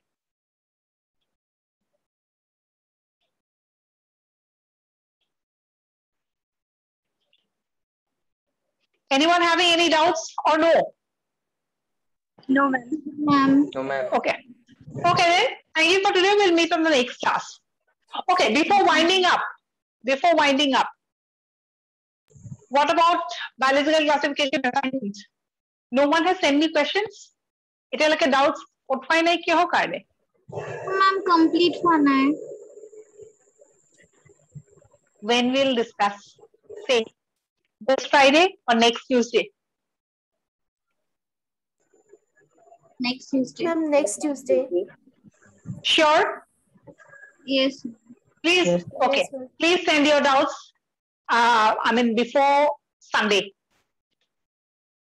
Anyone having any doubts or no? No, ma'am. No, ma'am. Okay. Okay then. Thank you for today. We'll meet on the next class. Okay, before winding up, what about biological classification assignment? No one has sent me questions? It is like a doubts. What fine hai kya ho karne? Ma'am, complete one hai. When we'll discuss. Say. This Friday or next Tuesday? Next Tuesday. Ma'am, next Tuesday. Sure? Yes. Please, okay. Yes, ma'am. Please send your doubts, before Sunday.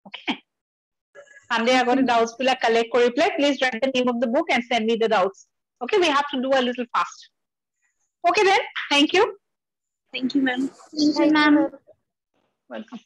Okay. Sunday, I got the doubts. Collect, reply. Please write the name of the book and send me the doubts. Okay, we have to do a little fast. Okay then, thank you. Thank you, ma'am. Thank you, ma'am. Welcome.